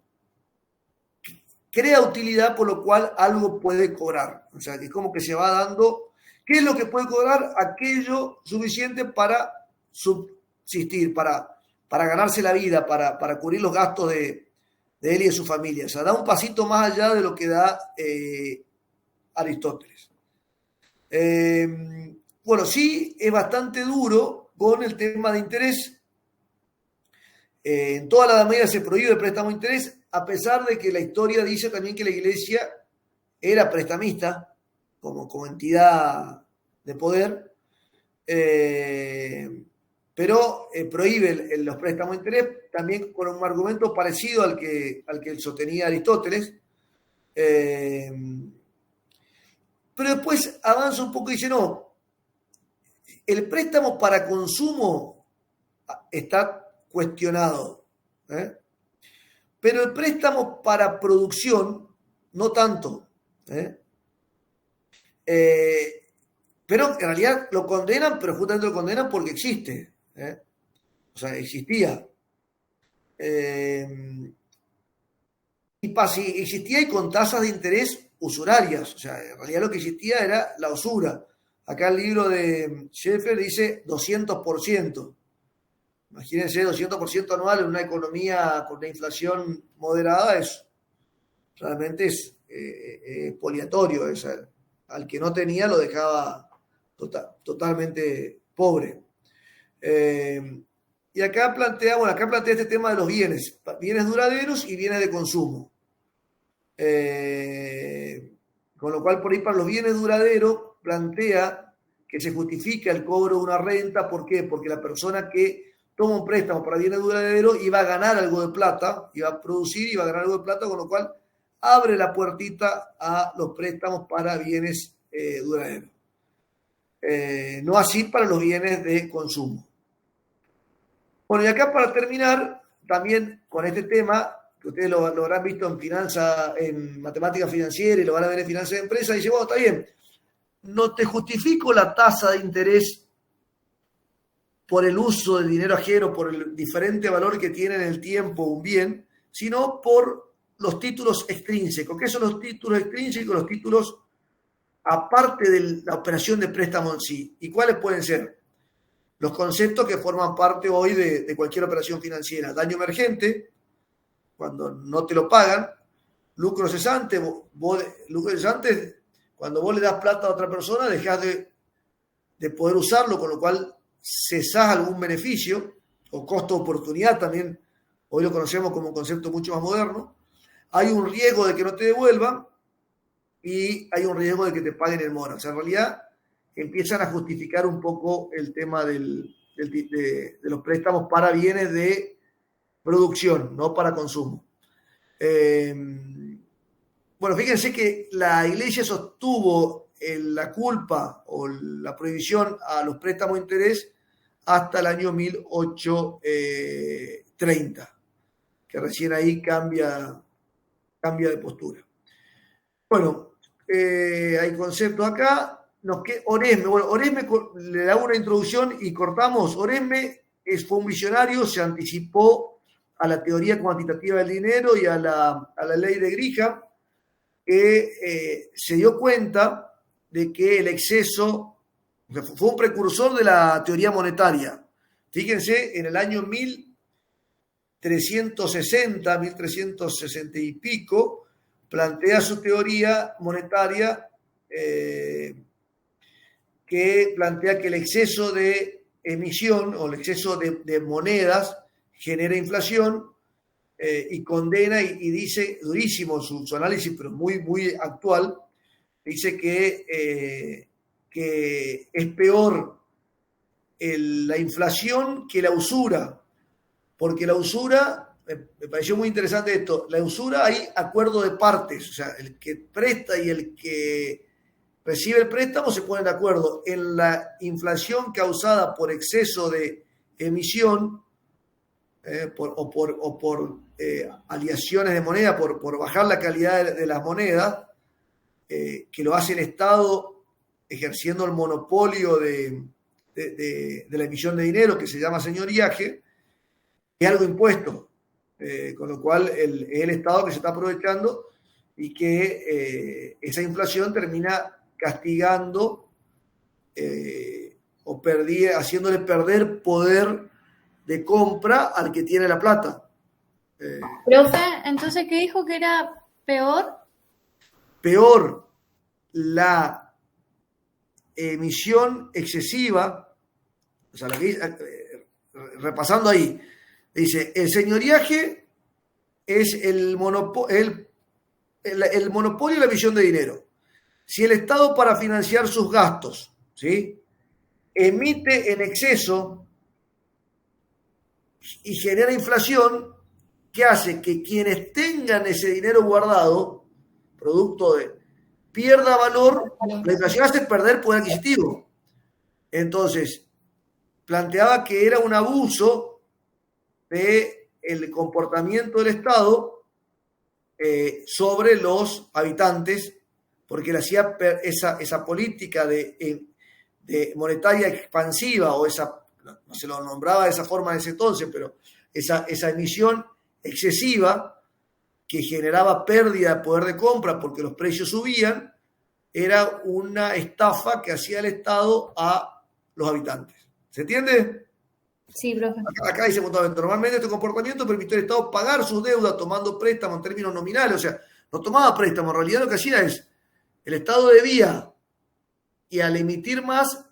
crea utilidad, por lo cual algo puede cobrar. O sea, que es como que se va dando, ¿qué es lo que puede cobrar? Aquello suficiente para subsistir, para ganarse la vida, para cubrir los gastos de él y de su familia. O sea, da un pasito más allá de lo que da Aristóteles. Bueno, sí es bastante duro con el tema de interés. En toda la Edad Media se prohíbe el préstamo de interés, a pesar de que la historia dice también que la Iglesia era prestamista como entidad de poder, pero prohíbe los préstamos de interés, también con un argumento parecido al que sostenía Aristóteles. Pero después avanza un poco y dice, no, el préstamo para consumo está cuestionado, pero el préstamo para producción no tanto, pero en realidad lo condenan, pero justamente lo condenan porque existe, o sea, existía, y existía y con tasas de interés usurarias, o sea, en realidad lo que existía era la usura. Acá el libro de Schaeffer dice 200%. Imagínense, 200% anual en una economía con una inflación moderada, realmente es poliatorio. Al que no tenía lo dejaba totalmente pobre. Y acá plantea este tema de los bienes duraderos y bienes de consumo. Con lo cual, por ahí para los bienes duraderos plantea que se justifica el cobro de una renta. ¿Por qué? Porque la persona que toma un préstamo para bienes duraderos iba a ganar algo de plata, iba a producir, iba a ganar algo de plata, con lo cual abre la puertita a los préstamos para bienes duraderos. No así para los bienes de consumo. Bueno, y acá para terminar, también con este tema, que ustedes lo habrán visto en matemática financiera y lo van a ver en finanzas de empresa, dice, bueno, está bien, no te justifico la tasa de interés por el uso del dinero ajeno, por el diferente valor que tiene en el tiempo un bien, sino por los títulos extrínsecos. ¿Qué son los títulos extrínsecos? Los títulos aparte de la operación de préstamo en sí. ¿Y cuáles pueden ser? Los conceptos que forman parte hoy de cualquier operación financiera. Daño emergente, cuando no te lo pagan. Lucro cesante, cuando vos le das plata a otra persona, dejás de poder usarlo, con lo cual cesás algún beneficio, o costo de oportunidad también, hoy lo conocemos como un concepto mucho más moderno. Hay un riesgo de que no te devuelvan y hay un riesgo de que te paguen en mora. O sea, en realidad empiezan a justificar un poco el tema de los préstamos para bienes de producción, no para consumo. Bueno, fíjense que la Iglesia sostuvo la culpa o la prohibición a los préstamos de interés hasta el año 1830, que recién ahí cambia de postura. Bueno, hay conceptos acá. Oresme, le hago una introducción y cortamos. Oresme fue un visionario, se anticipó a la teoría cuantitativa del dinero y a la ley de Grisham, que se dio cuenta de que el exceso, fue un precursor de la teoría monetaria. Fíjense, en el año 1360 y pico, plantea su teoría monetaria que plantea que el exceso de emisión o el exceso de monedas genera inflación y condena y dice, durísimo su análisis, pero muy, muy actual, dice que es peor la inflación que la usura, porque la usura, me pareció muy interesante esto, la usura hay acuerdo de partes, o sea, el que presta y el que recibe el préstamo se ponen de acuerdo. En la inflación causada por exceso de emisión o por aleaciones de moneda, por bajar la calidad de las monedas, que lo hace el Estado ejerciendo el monopolio de la emisión de dinero, que se llama señoriaje, es algo impuesto, con lo cual es el Estado que se está aprovechando y que esa inflación termina castigando o haciéndole perder poder de compra al que tiene la plata. Profe, entonces, ¿qué dijo que era peor? Peor la emisión excesiva, o sea, repasando ahí, dice, el señoriaje es el monopolio de la emisión de dinero. Si el Estado, para financiar sus gastos, ¿sí?, emite en exceso y genera inflación, ¿qué hace? Que quienes tengan ese dinero guardado, producto de pierda valor, la inflación hace perder poder adquisitivo. Entonces, planteaba que era un abuso del comportamiento del Estado sobre los habitantes, porque le hacía esa política de monetaria expansiva, o esa, no se lo nombraba de esa forma en ese entonces, pero esa emisión excesiva que generaba pérdida de poder de compra porque los precios subían, era una estafa que hacía el Estado a los habitantes. ¿Se entiende? Sí, profe. Acá dice puntualmente, normalmente este comportamiento permitió al Estado pagar sus deudas tomando préstamos en términos nominales, o sea, no tomaba préstamos, en realidad lo que hacía es, el Estado debía y al emitir más